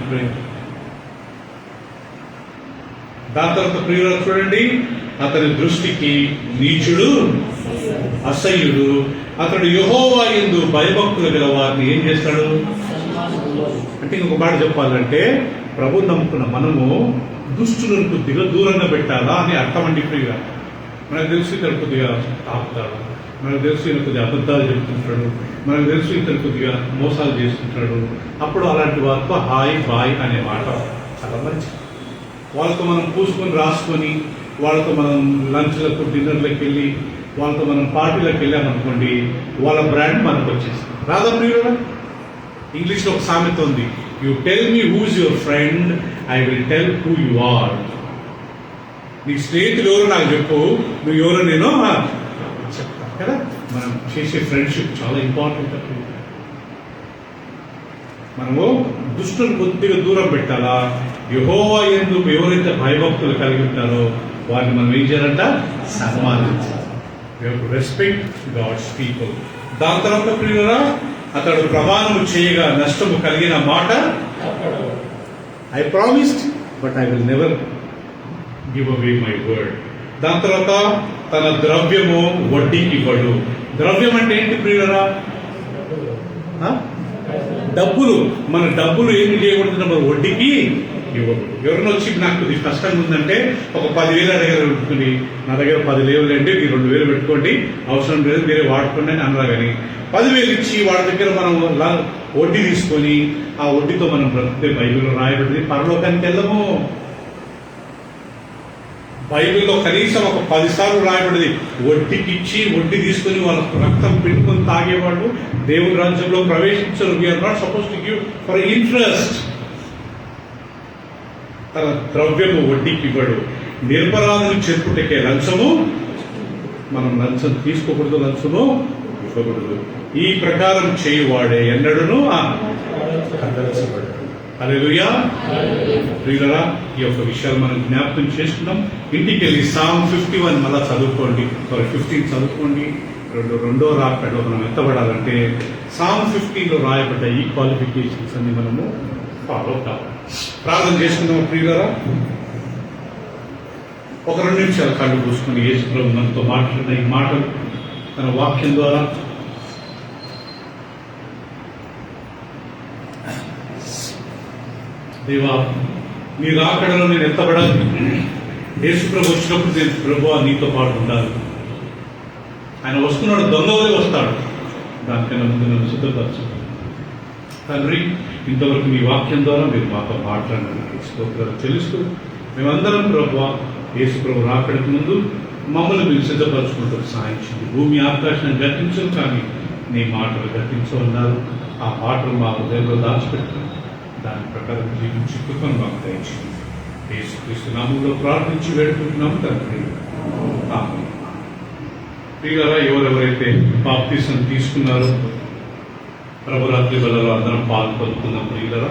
దాని తర్వాత ప్రియులు చూడండి, అతని దృష్టికి నీచుడు అసహ్యుడు, అతడు యెహోవా యందు భయభక్తులు గల వారిని ఏం చేస్తాడు అంటే, ఇంకొక మాట చెప్పాలంటే ప్రభు నమ్ముకున్న మనము దుష్టులను కొద్దిగా దూరంగా పెట్టాలా అని అర్థం అండి. ప్రియుగా మనకు తెలుసు ఇతను కొద్దిగా తాపుతాడు, మనకు తెలుసు ఈయన కొద్దిగా అబద్ధాలు చెప్తుంటాడు, మనకు తెలుసు ఇతను కొద్దిగా మోసాలు చేస్తుంటాడు. అప్పుడు అలాంటి వారితో హాయ్ బాయ్ అనే మాట చాలా మంచిది. వాళ్ళతో మనం పూసుకొని రాసుకొని వాళ్ళతో మనం లంచ్లకు డిన్నర్లకు వెళ్ళి వాళ్ళతో మనం పార్టీలకు వెళ్ళామనుకోండి, వాళ్ళ బ్రాండ్ మనకు వచ్చేస్తుంది. రాధా ప్రియుడు, ఇంగ్లీష్లో ఒక సామెత ఉంది, you tell me who's your friend, I will tell who you are. నీ స్నేహితులు ఎవరో నాకు చెప్పు, నువ్వు ఎవరో నేను చెప్తాను కదా. మనం చేసే ఫ్రెండ్షిప్ చాలా ఇంపార్టెంట్. మనము దుష్టులు కొద్దిగా దూరం పెట్టాలా. యెహోవా యందు ఎవరైతే భయభక్తులు కలిగి ఉంటారో వారిని మనం ఏం చేయాలంట, సన్మానించాలి. Respect God's people. దాని తర్వాత ప్రియులారా, అతడు ప్రమాణము చేయగా నష్టము కలిగిన మాట, I promised but I will never give away my word. దాని తర్వాత తన ద్రవ్యము వడ్డీకి ఇవ్వడు. ద్రవ్యం అంటే ఏంటి ప్రియులారా? డబ్బులు. మన డబ్బులు ఏమి చేయకూడదు, మన వడ్డీకి ఇవ్వకూడదు. ఎవరైనా వచ్చి నాకు ఇది కష్టంగా ఉందంటే ఒక 10,000 దగ్గర పెట్టుకుని, నా దగ్గర 10 లేవులేండి, మీరు 2,000 పెట్టుకోండి, అవసరం లేదు మీరే వాడుకోండి అని అన్నారు. కానీ 10,000 ఇచ్చి వాళ్ళ దగ్గర మనం వడ్డీ తీసుకొని ఆ వడ్డీతో మనం బ్రతికితే బైబిల్లో రాయబడింది పరలోకానికి వెళ్ళము. బైబిల్లో కనీసం ఒక 10 సార్లు రాయబడింది, వడ్డీకి ఇచ్చి వడ్డీ తీసుకుని వాళ్ళ రక్తం పిండుకొని తాగేవాళ్ళు దేవుని రాజ్యంలో ప్రవేశించరు. We are not suppose to give for interest. తన ద్రవ్యము వడ్డీకి ఇవ్వడు. నిరపరాధులు చెప్పుటకే లంచము, మనం లంచం తీసుకోకూడదు, లంచము ఇవ్వకూడదు. ఈ ప్రకారం చేయువాడే ఎన్నడూను కదల్చబడడు. హల్లెలూయా. ప్రియులారా, ఈ యొక్క విషయాలు మనం జ్ఞాపకం చేసుకున్నాం. ఇంటికి వెళ్ళి Psalm 51 మళ్ళా చదువుకోండి, 15 చదువుకోండి. రెండో రాకడలో మనం ఎత్తబడాలంటే Psalm 15లో రాయబడ్డ ఈ క్వాలిఫికేషన్స్ అన్ని మనము ఫాలో కావాలి. ప్రార్థన చేసుకుందాం ప్రియులారా. ఒక 2 నిమిషాలు కళ్ళు పూసుకొని యేసు ప్రభు మనతో మాట్లాడిన ఈ మాటలు తన వాక్యం ద్వారా దేవా, నీ రాకడలో నేను ఎత్తబడాలి. యేసు ప్రభు వచ్చినప్పుడు నేను ప్రభువా నీతో పాటు ఉండాలి. ఆయన వస్తున్నాడు, దొంగవలే వస్తాడు, దానికన్నా ముందు నన్ను సిద్ధపరచు తండ్రి. ఇంతవరకు మీ వాక్యం ద్వారా మీరు మాతో మాట్లాడినందుకు స్తోత్రాలు చెల్లిస్తూ, మేమందరం ప్రభువా యేసు ప్రభు రాకడికి ముందు మమ్మల్ని మీరు సిద్ధపరచుకుంటూ సాయించింది. భూమి ఆకాశాన్ని గతించవు కానీ నీ మాటలు గతించమన్నారు. ఆ మాటలు మా హృదయంలో దాచిపెట్టారు, దాని ప్రకారం జీవించి కృపను మాకు దయచేయండి. యేసుక్రీస్తు నామములో ప్రార్థించి వేడుకుంటున్నాము తండ్రి, ఆమేన్. ప్రియులారా, ఎవరెవరైతే బాప్తిసం తీసుకున్నారో ప్రభురాత్రి వేళలో అందరం పాల్పొందుతున్నాం. ప్రియులారా,